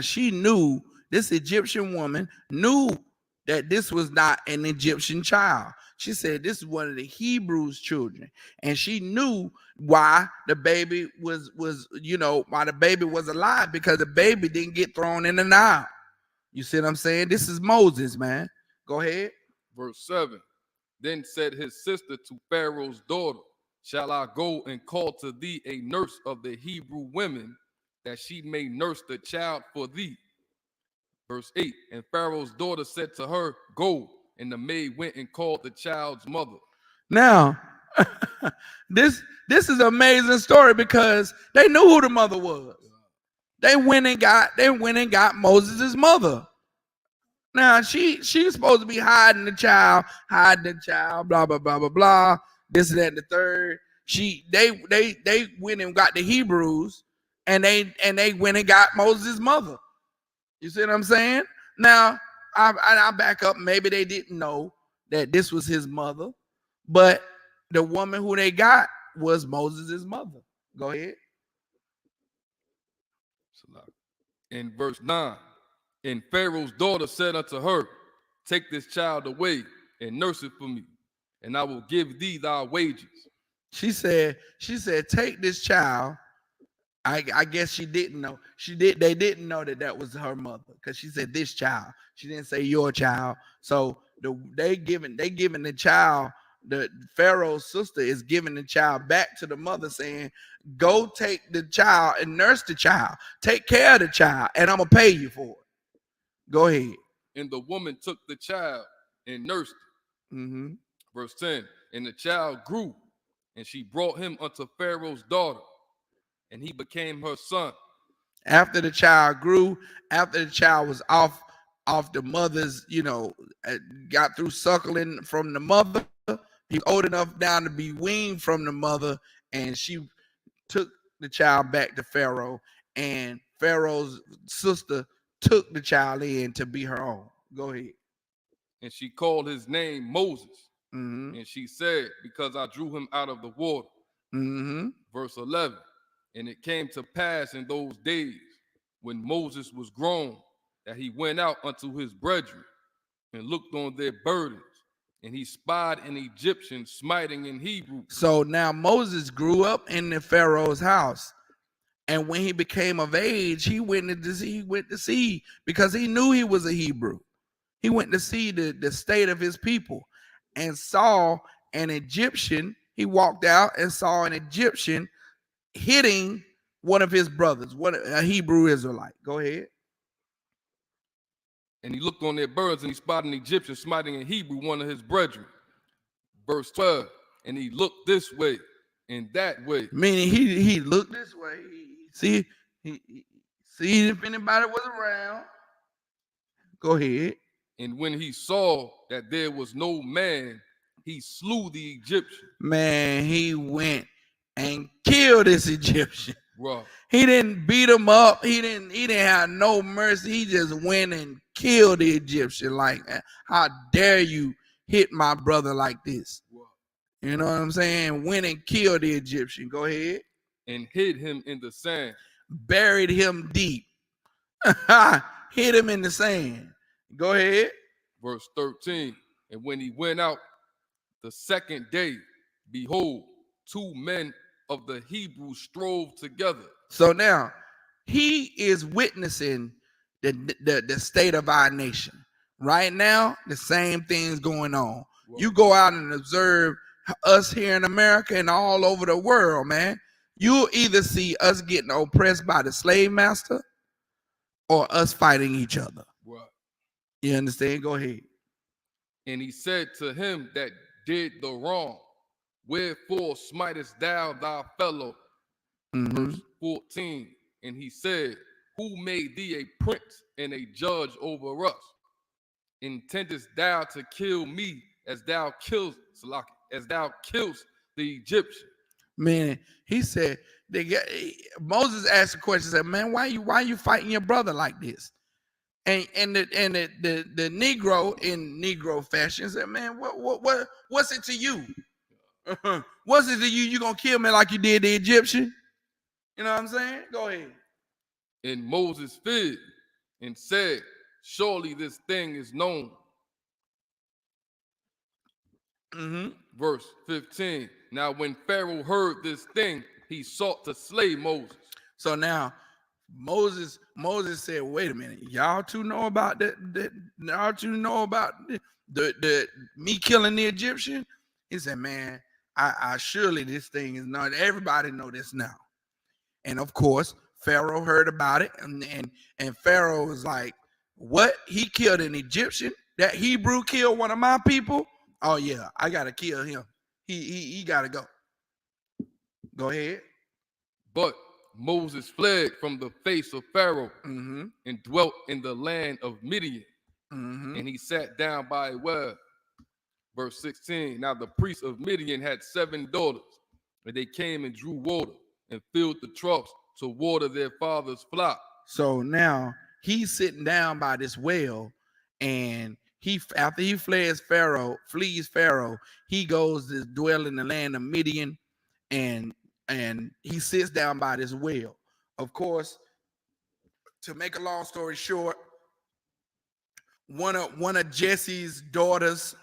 she knew, this Egyptian woman knew that this was not an Egyptian child. She said this is one of the Hebrews' children, and she knew why the baby was alive, because the baby didn't get thrown in the Nile. You see what I'm saying? This is Moses, man. Go ahead. Verse 7. Then said his sister to Pharaoh's daughter, shall I go and call to thee a nurse of the Hebrew women, that she may nurse the child for thee? Verse 8. And Pharaoh's daughter said to her, go. And the maid went and called the child's mother. Now, this is an amazing story, because they knew who the mother was. They went and got Moses' mother. Now she's supposed to be hiding the child, blah blah blah blah blah. This, that, and the third. They went and got the Hebrews, and they went and got Moses' mother. You see what I'm saying? Now I back up. Maybe they didn't know that this was his mother, but the woman who they got was Moses' mother. Go ahead. In verse 9, and Pharaoh's daughter said unto her, take this child away and nurse it for me, and I will give thee thy wages. She said, take this child. I guess she didn't know. They didn't know that was her mother, because she said this child. She didn't say your child. So they giving the child, the Pharaoh's sister is giving the child back to the mother, saying, go take the child and nurse the child. Take care of the child, and I'm gonna pay you for it. Go ahead. And the woman took the child and nursed it. Verse 10. And the child grew, and she brought him unto Pharaoh's daughter, and he became her son. After the child grew, after the child was off the mother's, got through suckling from the mother, he's old enough now to be weaned from the mother, and she took the child back to Pharaoh, and Pharaoh's sister took the child in to be her own. Go ahead. And she called his name Moses. And she said, because I drew him out of the water. Verse 11. And it came to pass in those days, when Moses was grown, that he went out unto his brethren and looked on their burdens, and he spied an Egyptian smiting in Hebrew. So now Moses grew up in the Pharaoh's house, and when he became of age, he went to see, because he knew he was a Hebrew. He went to see the state of his people, and saw an Egyptian. He walked out and saw an Egyptian hitting one of his brothers, a Hebrew Israelite. Go ahead. And he looked on their burdens, and he spotted an Egyptian smiting in Hebrew one of his brethren. Verse 12. And he looked this way and that way. Meaning he looked this way. See if anybody was around. Go ahead. And when he saw that there was no man, he slew the Egyptian. Man, he went and killed this Egyptian. Bro. He didn't beat him up. He didn't have no mercy. He just went and killed the Egyptian. Like, how dare you hit my brother like this? Bro. You know what I'm saying? Went and killed the Egyptian. Go ahead. and hid him in the sand. Buried him deep. Hit him in the sand. Go ahead. Verse 13. And when he went out the second day, behold, two men of the Hebrews strove together. So now he is witnessing the state of our nation. Right now, the same thing's going on. You go out and observe us here in America and all over the world, man. You'll either see us getting oppressed by the slave master or us fighting each other. Right. You understand? Go ahead. And he said to him that did the wrong, wherefore smitest thou thy fellow? Verse 14. And he said, who made thee a prince and a judge over us? Intendest thou to kill me as thou killest the Egyptian? Man, he said, Moses asked the question, said, man, why you fighting your brother like this? And the Negro in Negro fashion said, man, what's it to you? What's it to you? You gonna kill me like you did the Egyptian? You know what I'm saying? Go ahead. And Moses feared and said, surely this thing is known. Verse 15. Now when Pharaoh heard this thing, he sought to slay Moses. So now Moses said, wait a minute, y'all two know about that? Y'all two know about the me killing the Egyptian? He said, man, I surely this thing is not. Everybody know this now. And of course, Pharaoh heard about it, and Pharaoh was like, what? He killed an Egyptian? That Hebrew killed one of my people? Oh yeah, I gotta kill him. He gotta go. Go ahead. But Moses fled from the face of Pharaoh and dwelt in the land of Midian. And he sat down by a well. Verse 16. Now the priest of Midian had 7 daughters, and they came and drew water and filled the troughs to water their father's flock. So now he's sitting down by this well, and after he flees Pharaoh, he goes to dwell in the land of Midian, and he sits down by this well. Of course, to make a long story short, one of Jesse's daughters,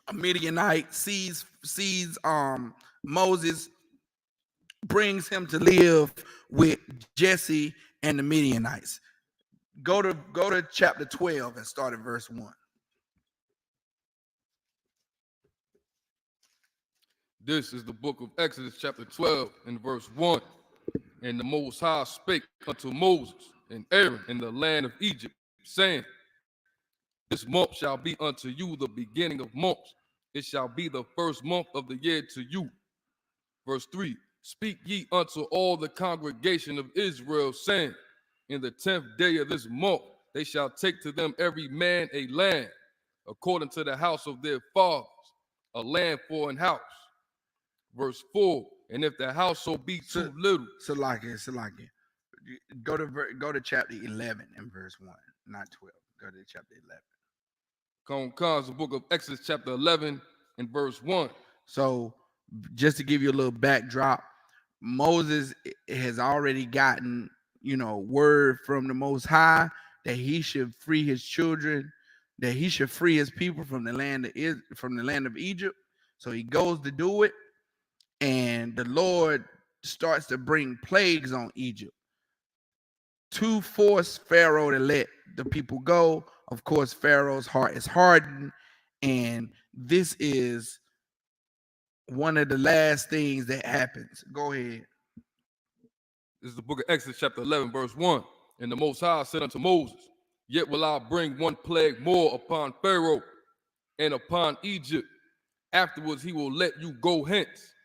a Midianite, sees Moses, brings him to live with Jesse and the Midianites. Go to chapter 12 and start at verse 1. This is the book of Exodus chapter 12 and verse 1. And the Most High spake unto Moses and Aaron in the land of Egypt, saying, this month shall be unto you the beginning of months. It shall be the first month of the year to you. Verse 3. Speak ye unto all the congregation of Israel, saying, in the 10th day of this month they shall take to them every man a land, according to the house of their fathers, a land for an house. Verse 4. And if the household be too little. So like it. Go to chapter 11 and verse 1, not 12. Go to chapter 11. Comes the book of Exodus chapter 11 and verse 1. So just to give you a little backdrop, Moses has already gotten, word from the Most High that he should free his children, that he should free his people from the land of Egypt. So he goes to do it, and the Lord starts to bring plagues on Egypt to force Pharaoh to let the people go. Of course, Pharaoh's heart is hardened, and this is one of the last things that happens. Go ahead. This is the book of Exodus chapter 11 verse 1. And the Most High said unto Moses, yet will I bring one plague more upon Pharaoh and upon Egypt. Afterwards he will let you go hence.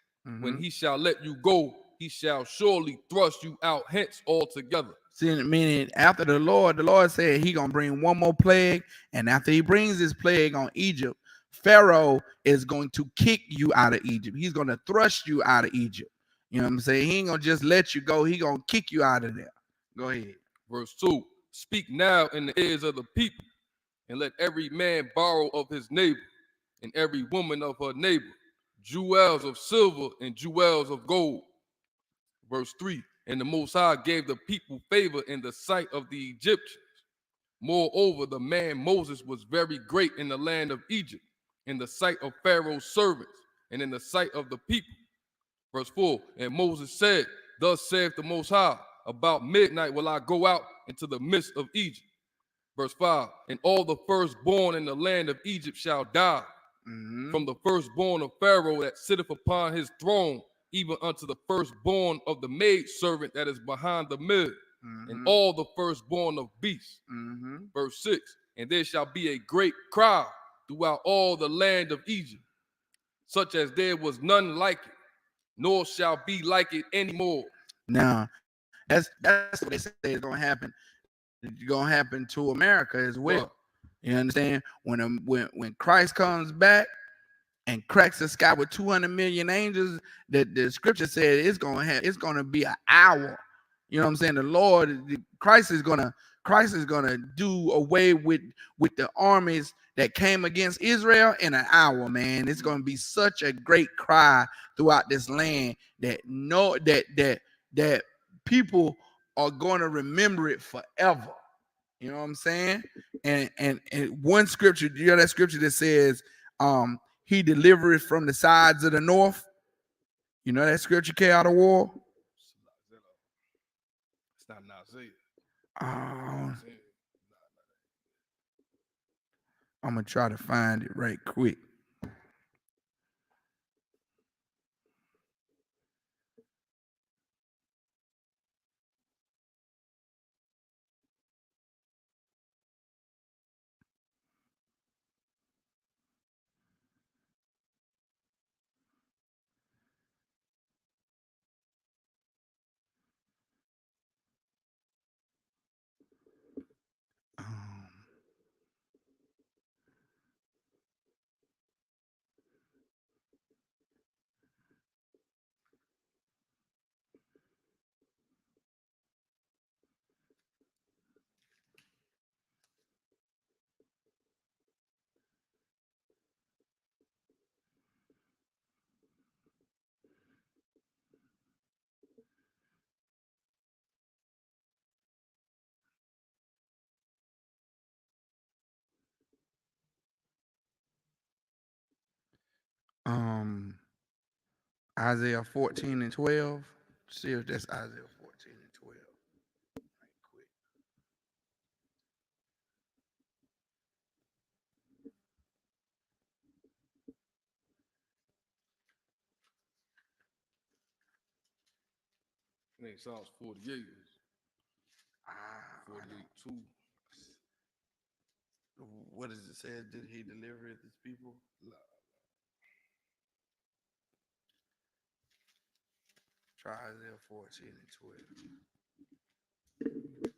When he shall let you go, he shall surely thrust you out hence altogether. See, meaning after the Lord said he gonna bring one more plague, and after he brings this plague on Egypt, Pharaoh is going to kick you out of Egypt. He's gonna thrust you out of Egypt. You know what I'm saying? He ain't gonna just let you go. He gonna kick you out of there. Go ahead. Verse 2. Speak now in the ears of the people, and let every man borrow of his neighbor, and every woman of her neighbor, jewels of silver and jewels of gold. Verse 3, and the Most High gave the people favor in the sight of the Egyptians. Moreover, the man Moses was very great in the land of Egypt, in the sight of Pharaoh's servants, and in the sight of the people. Verse 4, and Moses said, thus saith the Most High, about midnight will I go out into the midst of Egypt. Verse 5, and all the firstborn in the land of Egypt shall die, from the firstborn of Pharaoh that sitteth upon his throne, even unto the firstborn of the maidservant that is behind the mill, and all the firstborn of beasts. Verse 6, and there shall be a great cry throughout all the land of Egypt, such as there was none like it, nor shall be like it anymore. Now, that's what they say is gonna happen. It's gonna happen to America as well. Right. You understand? When Christ comes back and cracks the sky with 200 million angels, that the scripture said it's gonna be an hour. You know what I'm saying? The Lord, Christ is gonna do away with the armies that came against Israel in an hour, man. It's gonna be such a great cry throughout this land that that people are gonna remember it forever. You know what I'm saying? And one scripture, you know that scripture that says, he delivered from the sides of the north. You know that scripture came out of war? It's not Isaiah. I'm gonna try to find it right quick. Isaiah 14 and 12. See if that's Isaiah 14 and 12. Right quick. I think Psalms 48. 48:2. What does it say? Did he deliver his people? Try Isaiah 14 and 12.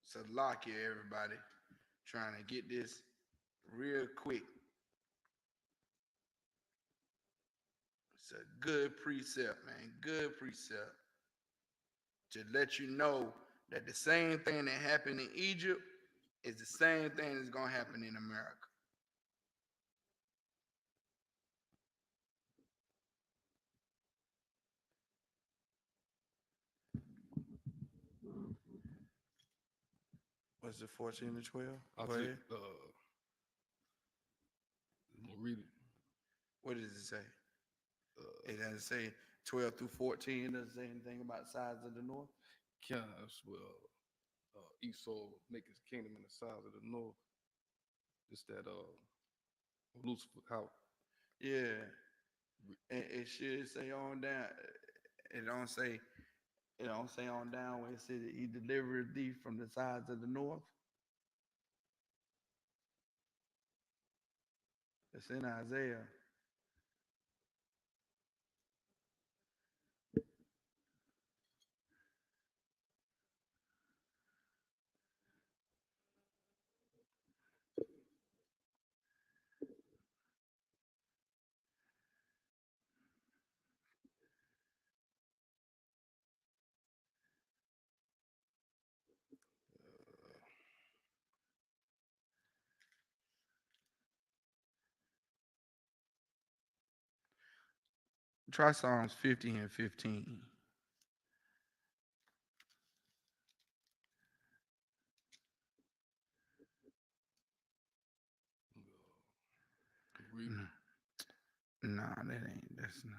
So lock you, everybody. Trying to get this real quick. It's a good precept, man. Good precept. To let you know that the same thing that happened in Egypt is the same thing that's going to happen in America. What's it, 14 and 12? I'm Go ahead. gonna read it. What does it say? It doesn't say 12 through 14. It doesn't say anything about sides of the north. That's where Esau make his kingdom in the sides of the north. It's that Lucifer house. Yeah. And it should say on down. It don't say on down where it says that he delivered thee from the sides of the north. It's in Isaiah. Try Psalms 50 and 15. Nah, that ain't. That's not.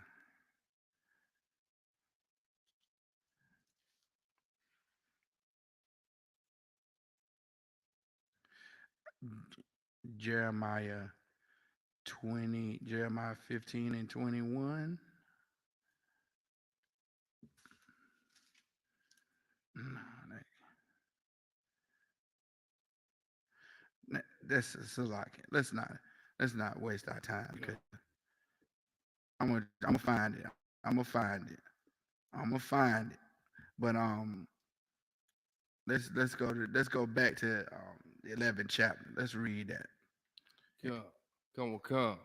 Jeremiah 15 and 21. No, that's so like let's not waste our time because I'm gonna find it. I'm gonna find it. I'm gonna find it. But let's go back to the 11th chapter. Let's read that. Come.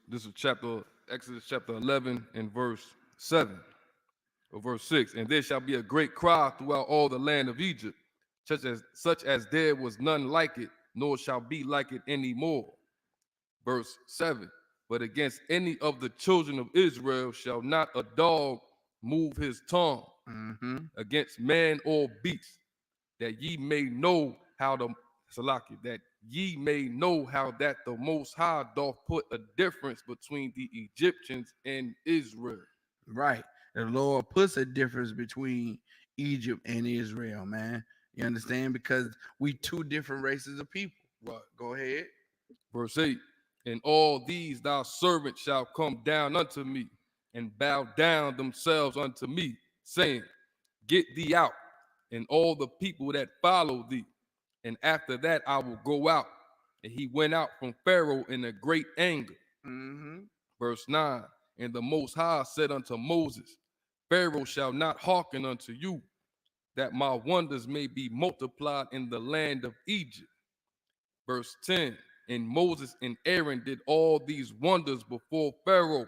This is Exodus chapter 11 and verse 7 or verse 6. And there shall be a great cry throughout all the land of Egypt, such as there was none like it, nor shall be like it any more. Verse 7. But against any of the children of Israel shall not a dog move his tongue against man or beast, that ye may know how the that the Most High doth put a difference between the Egyptians and Israel. Right. The Lord puts a difference between Egypt and Israel, man. You understand? Because we two different races of people. Right. Go ahead. Verse 8. And all these thy servants shall come down unto me, and bow down themselves unto me, saying, Get thee out, and all the people that follow thee. And after that I will go out. And he went out from Pharaoh in a great anger. Verse 9. And the Most High said unto Moses, Pharaoh shall not hearken unto you, that my wonders may be multiplied in the land of Egypt. Verse 10. And Moses and Aaron did all these wonders before Pharaoh,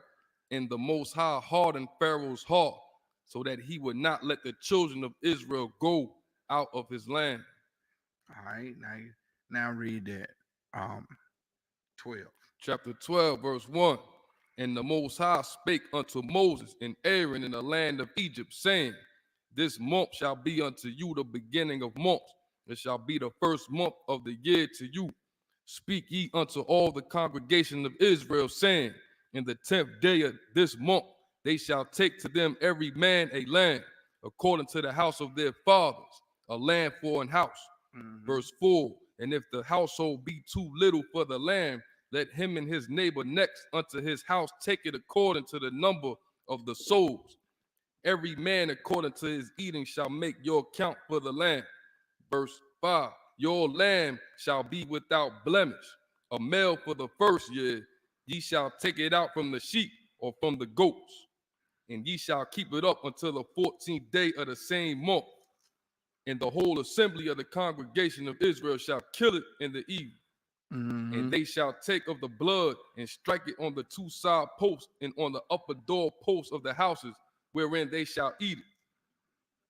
and the Most High hardened Pharaoh's heart, so that he would not let the children of Israel go out of his land. All right, now read that. 12. Chapter 12, verse 1. And the Most High spake unto Moses and Aaron in the land of Egypt, saying, This month shall be unto you the beginning of months. It shall be the first month of the year to you. Speak ye unto all the congregation of Israel, saying, In the 10th day of this month they shall take to them every man a land, according to the house of their fathers, a land for an house. Verse 4. And if the household be too little for the land, let him and his neighbor next unto his house take it according to the number of the souls. Every man according to his eating shall make your account for the land. Verse 5. Your lamb shall be without blemish, a male for the first year. Ye shall take it out from the sheep or from the goats, and ye shall keep it up until the 14th day of the same month. And the whole assembly of the congregation of Israel shall kill it in the evening. And they shall take of the blood and strike it on the two side posts and on the upper door posts of the houses wherein they shall eat it.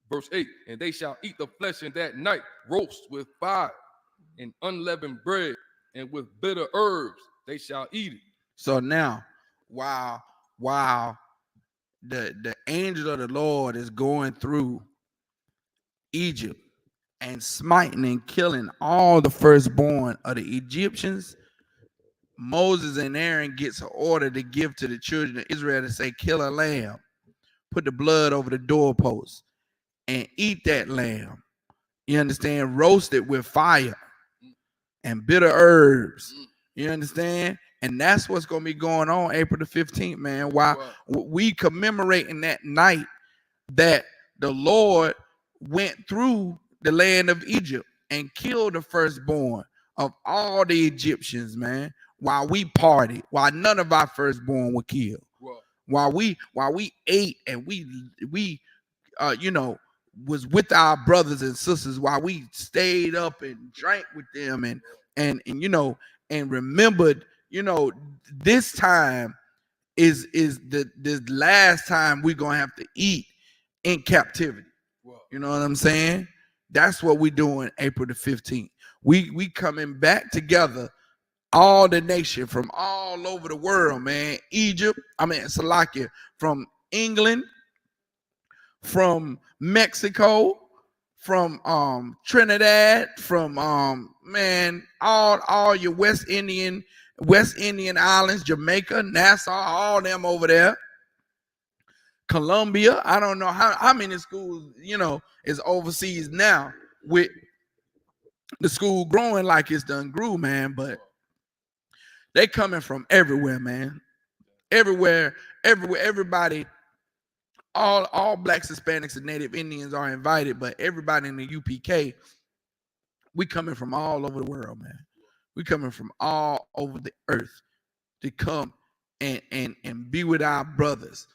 Verse 8. And they shall eat the flesh in that night, roast with fire and unleavened bread, and with bitter herbs they shall eat it. So now, while the angel of the Lord is going through Egypt and smiting and killing all the firstborn of the Egyptians, Moses and Aaron gets an order to give to the children of Israel to say, kill a lamb, put the blood over the doorpost, and eat that lamb. You understand? Roast it with fire and bitter herbs. You understand? And that's what's going to be going on April the 15th, man. While we commemorating that night that the Lord went through the land of Egypt and killed the firstborn of all the Egyptians, man. While we partied, while none of our firstborn were killed, while we ate and we was with our brothers and sisters, while we stayed up and drank with them and remembered, this time is the last time we're gonna have to eat in captivity. You know what I'm saying? That's what we're doing April the 15th. We coming back together all the nation from all over the world, man. Salakia, from England, from Mexico, from Trinidad, from man, all your West Indian islands, Jamaica, Nassau, all them over there. Colombia, I don't know how many schools, is overseas now with the school growing like it's done grew, man, but they coming from everywhere, man. Everywhere, everybody, all blacks, Hispanics, and Native Indians are invited, but everybody in the UPK, we coming from all over the world, man. We coming from all over the earth to come and be with our brothers.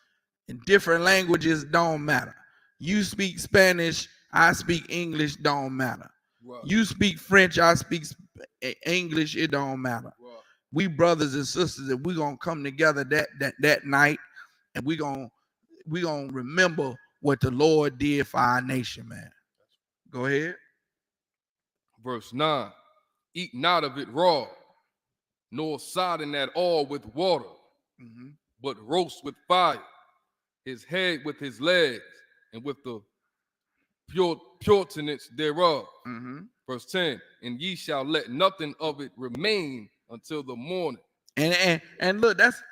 In different languages, don't matter. You speak Spanish, I speak English, don't matter. Right. You speak French, I speak English, it don't matter. Right. We brothers and sisters, and we gonna come together that night, and we gonna remember what the Lord did for our nation, man. Go ahead. Verse 9, eat not of it raw, nor sodden at all with water, but roast with fire, his head with his legs, and with the pureness thereof. Verse 10, and ye shall let nothing of it remain until the morning. And look, that's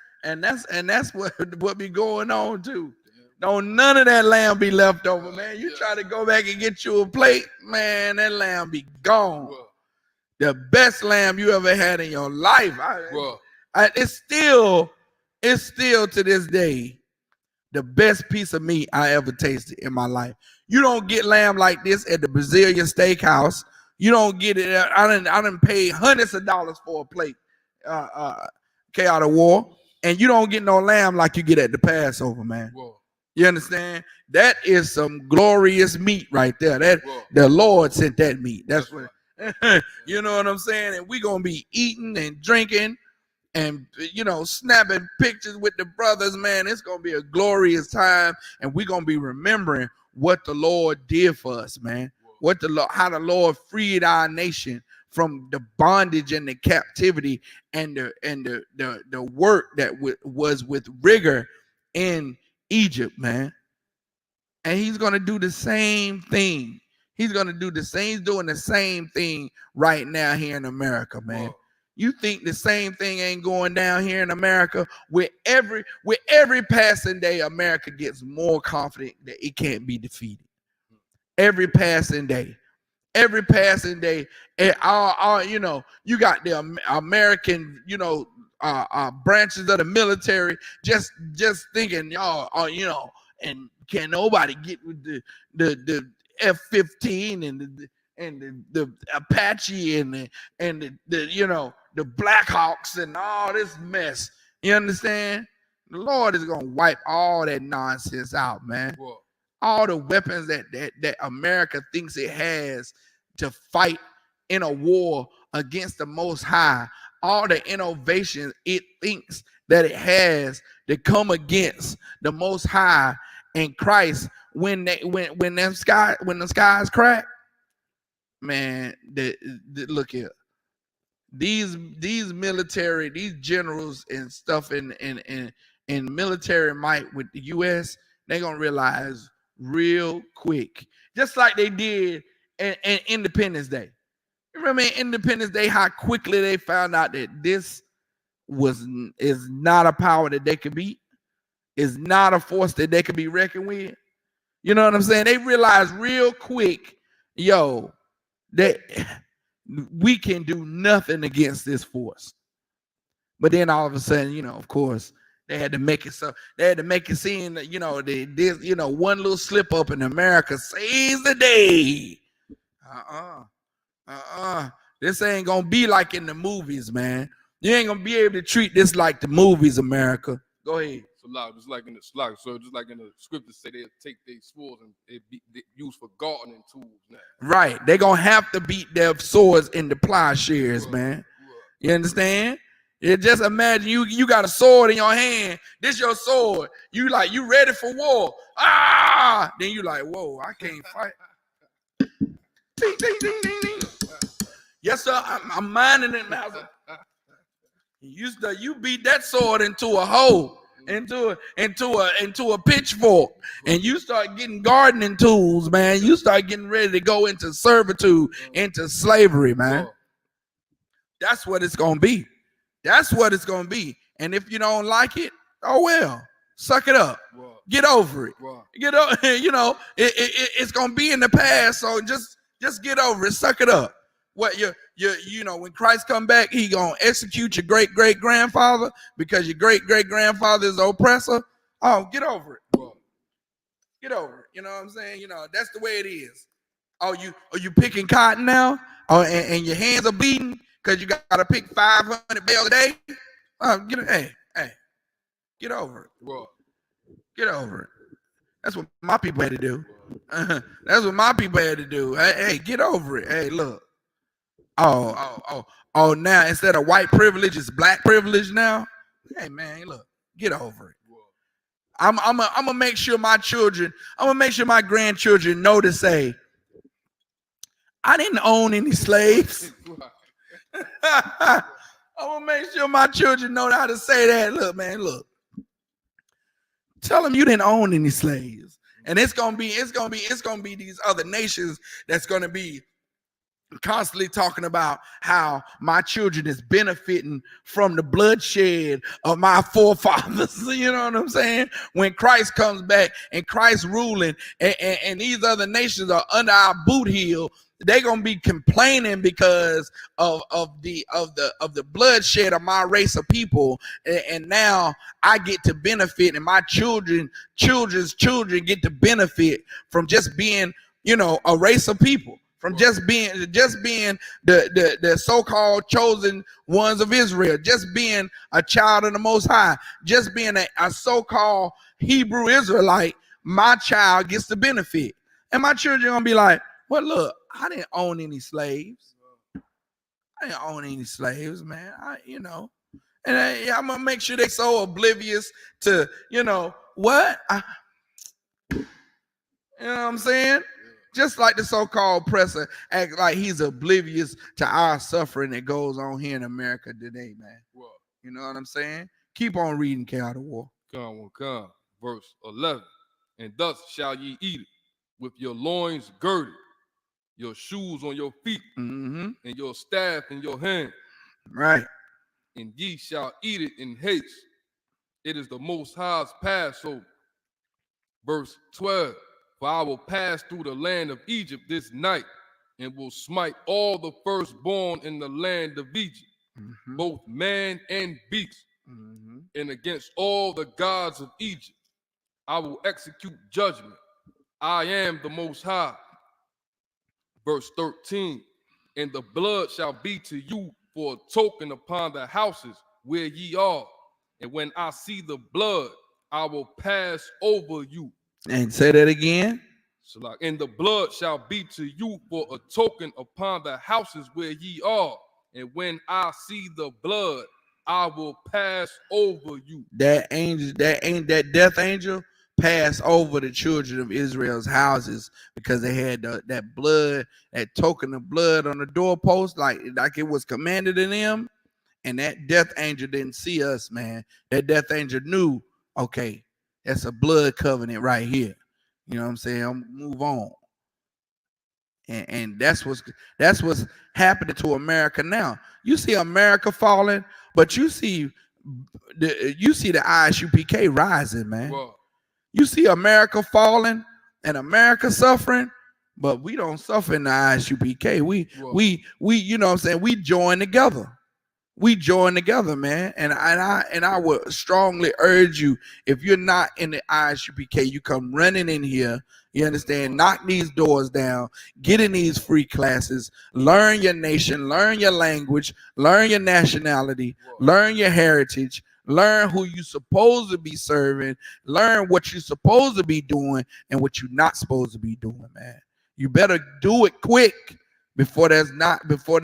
what be going on too. Don't none of that lamb be left over, man. You try to go back and get you a plate, man, that lamb be gone. The best lamb you ever had in your life. It's still to this day the best piece of meat I ever tasted in my life. You don't get lamb like this at the Brazilian steakhouse. You don't get it. I done paid hundreds of dollars for a plate, out of war, and you don't get no lamb like you get at the Passover, man. You understand? That is some glorious meat right there. That the Lord sent that meat. That's what you know what I'm saying. And we gonna be eating and drinking and snapping pictures with the brothers, man. It's gonna be a glorious time, and we're gonna be remembering what the Lord did for us, man. How the Lord freed our nation from the bondage and the captivity and the work that was with rigor in Egypt, man. And he's gonna do the same thing. He's doing the same thing right now here in America, man. You think the same thing ain't going down here in America? With every passing day, America gets more confident that it can't be defeated. Every passing day, and you got the American, branches of the military just thinking, and can nobody get with the F-15 and the Apache and the Blackhawks and all this mess. You understand? The Lord is gonna wipe all that nonsense out, man. All the weapons that America thinks it has to fight in a war against the Most High, all the innovations it thinks that it has to come against the Most High and Christ, when the skies crack, man. Look here, these military, these generals and stuff in military might with the U.S., they're gonna realize real quick, just like they did in Independence Day. You remember Independence Day, how quickly they found out that this is not a power that they could beat, is not a force that they could be reckoned with. You know what I'm saying? They realized real quick, that we can do nothing against this force. But then all of a sudden, of course, they had to make it so. They had to make it seem that one little slip up in America saves the day. This ain't gonna be like in the movies, man. You ain't gonna be able to treat this like the movies, America. Go ahead. Just like in the scriptures say, they'll take their swords and they use for gardening tools now. Right. They're gonna have to beat their swords into plowshares, man. You understand? Just imagine you got a sword in your hand. This your sword. You ready for war. Then you like, whoa, I can't fight. Ding, ding, ding, ding, ding. Yes, sir. I'm minding it, Master. You beat that sword into a hole, into a pitchfork, and you start getting gardening tools, man. You start getting ready to go into servitude, into slavery, man. That's what it's gonna be. That's what it's gonna be. And if you don't like it, oh well, suck it up. Get over it. Get over. It's gonna be in the past. So just get over it. Suck it up. What you know, when Christ come back, he gonna execute your great grandfather because your great grandfather is an oppressor. Oh, get over it. Get over it. You know what I'm saying? You know, that's the way it is. Oh, you picking cotton now? Oh, and your hands are bleeding because you got to pick 500 bales a day. Hey, get over it. Get over it. That's what my people had to do. That's what my people had to do. Hey, get over it. Hey, look. Oh, now instead of white privilege, it's black privilege now. Hey, man, look, get over it. I'm gonna make sure my children, I'm gonna make sure my grandchildren know to say, I didn't own any slaves. I'm gonna make sure my children know how to say that. Look, man, look. Tell them you didn't own any slaves. And it's gonna be these other nations that's gonna be constantly talking about how my children is benefiting from the bloodshed of my forefathers. You know what I'm saying? When Christ comes back and Christ ruling and these other nations are under our boot heel, they're gonna be complaining because of the bloodshed of my race of people, and now I get to benefit, and my children's children get to benefit from just being, you know, a race of people. From just being the so-called chosen ones of Israel, just being a child of the Most High, just being a so-called Hebrew Israelite, my child gets the benefit. And my children gonna be like, well, look, I didn't own any slaves. I didn't own any slaves, man. And I'm gonna make sure they so oblivious to, you know, what? You know what I'm saying? Just like the so-called oppressor act like he's oblivious to our suffering that goes on here in America today, man. You know what I'm saying? Keep on reading, Chaotic War. Come. Verse 11. And thus shall ye eat it, with your loins girded, your shoes on your feet, and your staff in your hand. Right. And ye shall eat it in haste. It is the Most High's Passover. Verse 12. For I will pass through the land of Egypt this night, and will smite all the firstborn in the land of Egypt, both man and beast, and against all the gods of Egypt I will execute judgment. I am the Most High. Verse 13. And the blood shall be to you for a token upon the houses where ye are. And when I see the blood, I will pass over you. And say that again. And the blood shall be to you for a token upon the houses where ye are. And when I see the blood, I will pass over you. That death angel passed over the children of Israel's houses because they had that blood, that token of blood on the doorpost, like it was commanded in them. And that death angel didn't see us, man. That death angel knew, okay, that's a blood covenant right here. You know what I'm saying? Move on. And that's what's happening to America now. You see America falling, but you see the Isupk rising, man. Whoa. You see America falling and America suffering, but we don't suffer in the Isupk. We you know what I'm saying? We join together. We join together, man. And I would strongly urge you, if you're not in the Isupk, you come running in here. You understand? Knock these doors down. Get in these free classes. Learn your nation. Learn your language. Learn your nationality. Learn your heritage. Learn who you're supposed to be serving. Learn what you're supposed to be doing and what you're not supposed to be doing, man. You better do it quick before there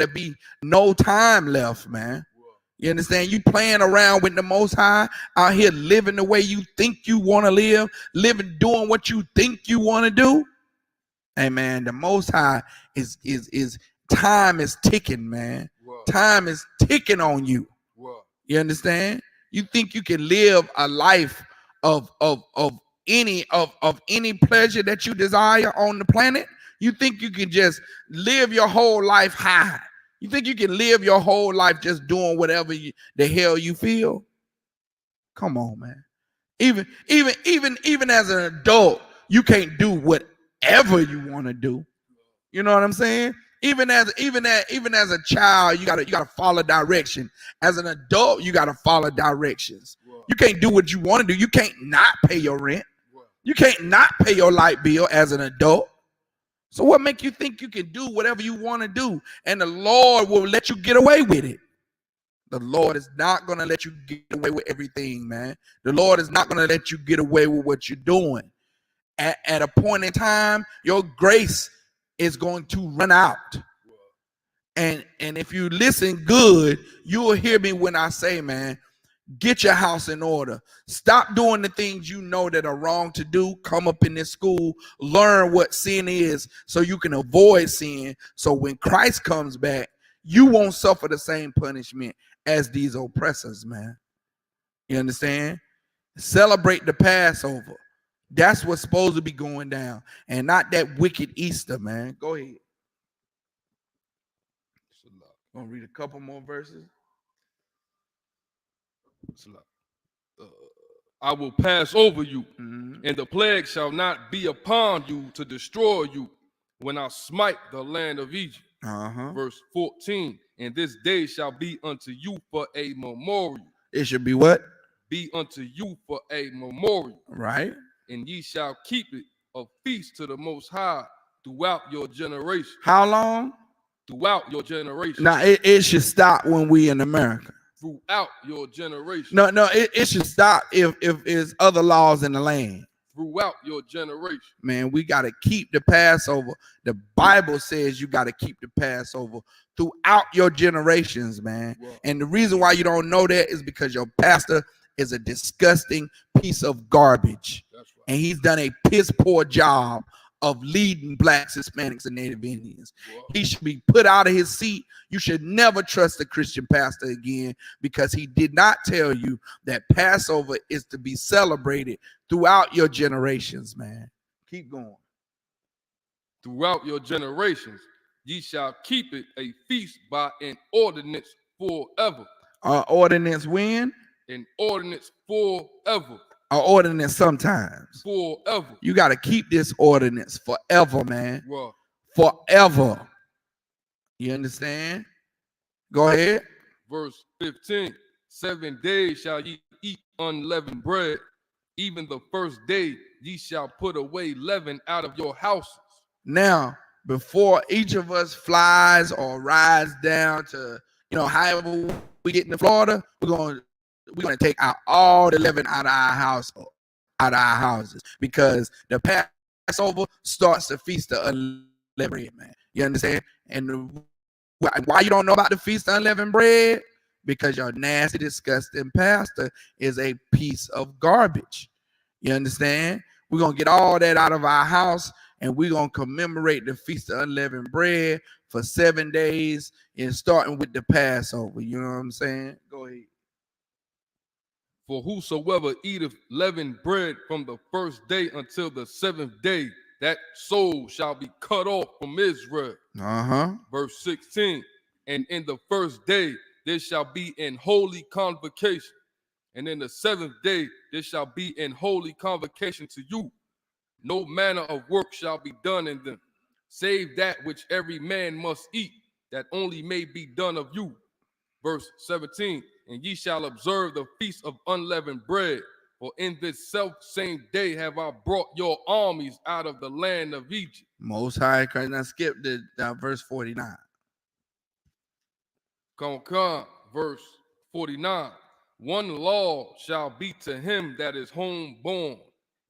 be no time left, man. You understand? You playing around with the Most High out here, living the way you think you want to live, doing what you think you want to do. Hey, man, the Most High is time is ticking, man. Time is ticking on you. You understand? You think you can live a life of any pleasure that you desire on the planet? You think you can just live your whole life high? You think you can live your whole life just doing whatever the hell you feel? Come on, man. Even as an adult, you can't do whatever you want to do. You know what I'm saying? Even as a child, you gotta follow direction. As an adult, you gotta follow directions. You can't do what you want to do. You can't not pay your rent. You can't not pay your light bill as an adult. So what make you think you can do whatever you want to do and the Lord will let you get away with it? The Lord is not going to let you get away with everything, man. The Lord is not going to let you get away with what you're doing. At a point in time, your grace is going to run out. And if you listen good, you will hear me when I say, man, get your house in order. Stop doing the things you know that are wrong to do. Come up in this school, learn what sin is so you can avoid sin. So when Christ comes back, you won't suffer the same punishment as these oppressors, man. You understand? Celebrate the Passover. That's what's supposed to be going down, and not that wicked Easter, man. Go ahead. Gonna read a couple more verses. I will pass over you, and the plague shall not be upon you to destroy you when I smite the land of Egypt. Verse 14, and this day shall be unto you for a memorial. It should be what? Be unto you for a memorial. Right. And ye shall keep it a feast to the Most High throughout your generation. How long? Throughout your generation. Now, it should stop when we in America. Throughout your generation. No, it should stop if there's other laws in the land. Throughout your generation. Man, we got to keep the Passover. The Bible says you got to keep the Passover throughout your generations, man. Wow. And the reason why you don't know that is because your pastor is a disgusting piece of garbage. That's right. And he's done a piss poor job of leading blacks, Hispanics, and Native Indians. Wow. He should be put out of his seat. You should never trust a Christian pastor again because he did not tell you that Passover is to be celebrated throughout your generations, man. Keep going. Throughout your generations, ye shall keep it a feast by an ordinance forever. Ordinance when? An ordinance forever. An ordinance sometimes. Forever. You got to keep this ordinance forever, man. Well, forever. You understand? Go ahead. Verse 15. 7 days shall ye eat unleavened bread. Even the first day ye shall put away leaven out of your houses. Now, before each of us flies or rides down to, however we get into Florida, we're going to take out all the leaven out of our houses, because the Passover starts the feast of unleavened bread, man. You understand? And why you don't know about the feast of unleavened bread? Because your nasty, disgusting pastor is a piece of garbage. You understand? We're going to get all that out of our house, and we're going to commemorate the feast of unleavened bread for 7 days, and starting with the Passover. You know what I'm saying? Go ahead. For whosoever eateth leavened bread from the first day until the 7th day, that soul shall be cut off from Israel. Verse 16, and in the first day there shall be an holy convocation, and in the 7th day there shall be an holy convocation to you. No manner of work shall be done in them, save that which every man must eat, that only may be done of you. Verse 17, and ye shall observe the feast of unleavened bread, for in this self same day have I brought your armies out of the land of Egypt. Most High, now skip the verse 49. Come, verse 49. One law shall be to him that is homeborn,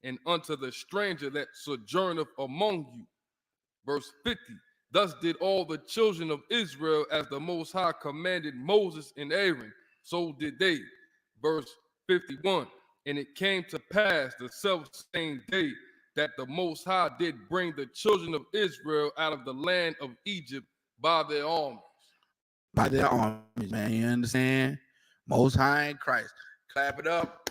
and unto the stranger that sojourneth among you. Verse 50. Thus did all the children of Israel, as the Most High commanded Moses and Aaron, so did they. Verse 51. And it came to pass the selfsame day that the Most High did bring the children of Israel out of the land of Egypt by their armies. By their armies, man. You understand? Most High in Christ. Clap it up.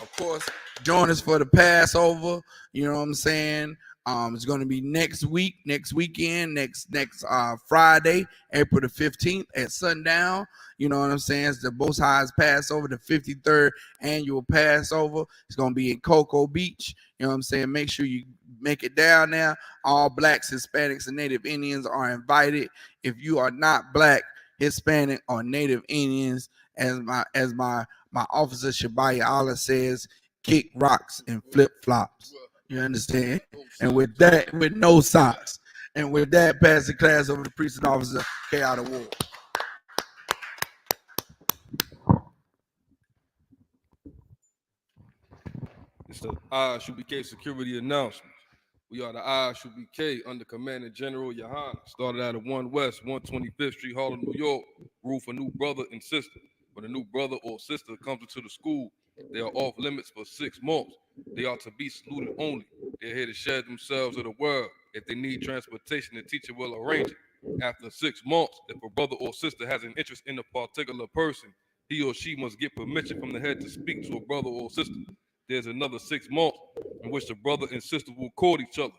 Of course, join us for the Passover. You know what I'm saying? It's going to be next weekend, next Friday, April the 15th at sundown. You know what I'm saying? It's the Most High's Passover, the 53rd annual Passover. It's going to be in Cocoa Beach. You know what I'm saying? Make sure you make it down there. All blacks, Hispanics, and Native Indians are invited. If you are not black, Hispanic, or Native Indians, as my officer Shabaya Allah says, kick rocks and flip flops. You understand? And with that, with no socks. And with that, pass the class over to priest and officer K out of war. It's the Isupk security announcement. We are the Isupk under Commanding General Yohana. Started out of 1 West, 125th Street, Harlem, New York. Rule for new brother and sister. When a new brother or sister comes into the school, they are off limits for 6 months. They are to be saluted only. They're here to share themselves with the world. If they need transportation, the teacher will arrange it. After 6 months, if a brother or sister has an interest in a particular person, he or she must get permission from the head to speak to a brother or sister. There's another 6 months in which the brother and sister will court each other.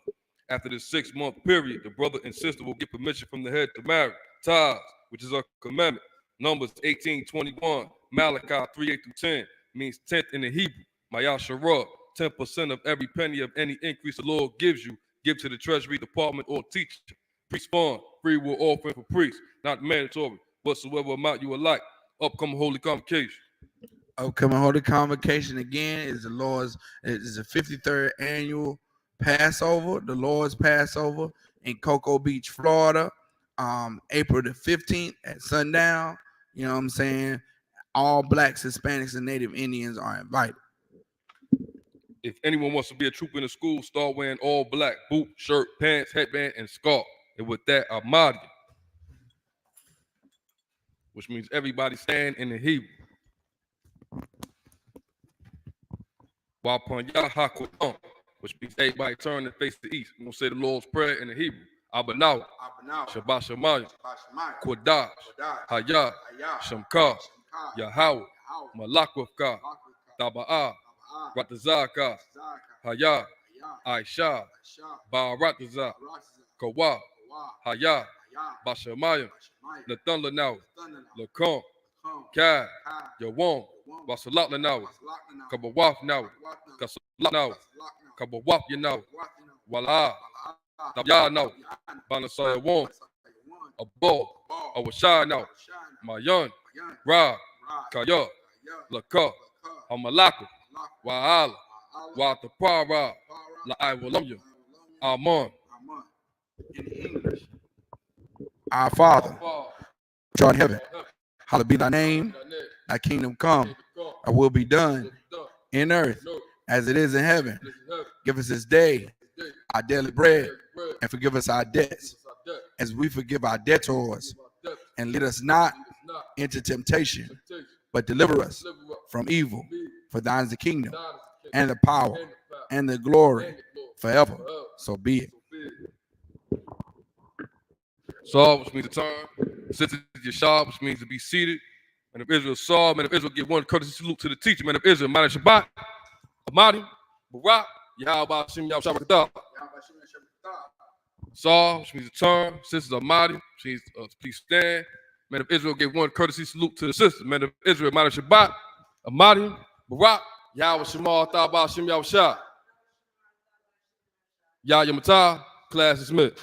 After this 6-month period, the brother and sister will get permission from the head to marry. Thurs, which is a commandment. Numbers 18:21, Malachi 3:8-10, means 10th in the Hebrew. Mayasharah, 10% of every penny of any increase the Lord gives you, give to the treasury department or teacher. Priest fund, free will offering for priests, not mandatory, whatsoever amount you would like. Upcoming holy convocation. Upcoming holy convocation again is the 53rd annual Passover, the Lord's Passover in Cocoa Beach, Florida, April the 15th at sundown. You know what I'm saying? All blacks, Hispanics, and Native Indians are invited. If anyone wants to be a trooper in the school, start wearing all black, boot, shirt, pants, headband, and scarf. And with that, Ahmadi, which means everybody stand in the Hebrew. Wapanya HaKotam, which means everybody turn and face the east. We're going to say the Lord's Prayer in the Hebrew. Abanawa, Shabbat Shemayim, Kodash, Hayah, Shamkar, Yahweh, Malakwafka, Taba'ah, Ratazaka, Hayah, Aisha, Ba'arataza, Kawa, Hayah, Bashamayim, Nathan Lanawa, Lakom, Kai, Yawam, Basalat Lanawa, Kabawaf Nawa, Kasalat Nawa, Kabawaf Yanawa, Wala, Tabya Nawa, Banasaya Wam, Abo, Awashai Nawa, Mayan, Ra, Kaya, Laka, Amalaka, Wa'ala, Watapara, La'ai Walamya, Amon. Our Father, which art in heaven, hallowed be thy name, thy kingdom come, thy will be done in earth as it is in heaven. Give us this day our daily bread, and forgive us our debts as we forgive our debtors. And lead us not into temptation, but deliver us from evil. For thine is the kingdom, and the power, and the glory forever. So be it. Saw, which means to turn. Sit to your shop, which means to be seated. Man of Israel saw, man of Israel give one courtesy salute to the teacher, man of Israel, Ma'an Shabbat, Ahmadi, Barak, Yahweh Shem Yahweh Shabbat. Saw, which means to turn. Sisters Ahmadi, which means please stand. Man of Israel gave one courtesy salute to the sisters, man of Israel, Ma'an Shabbat, Ahmadi, Barak, Yahweh Shema Thabah Shem Yahweh Shah. Yah Yamatah, class dismissed.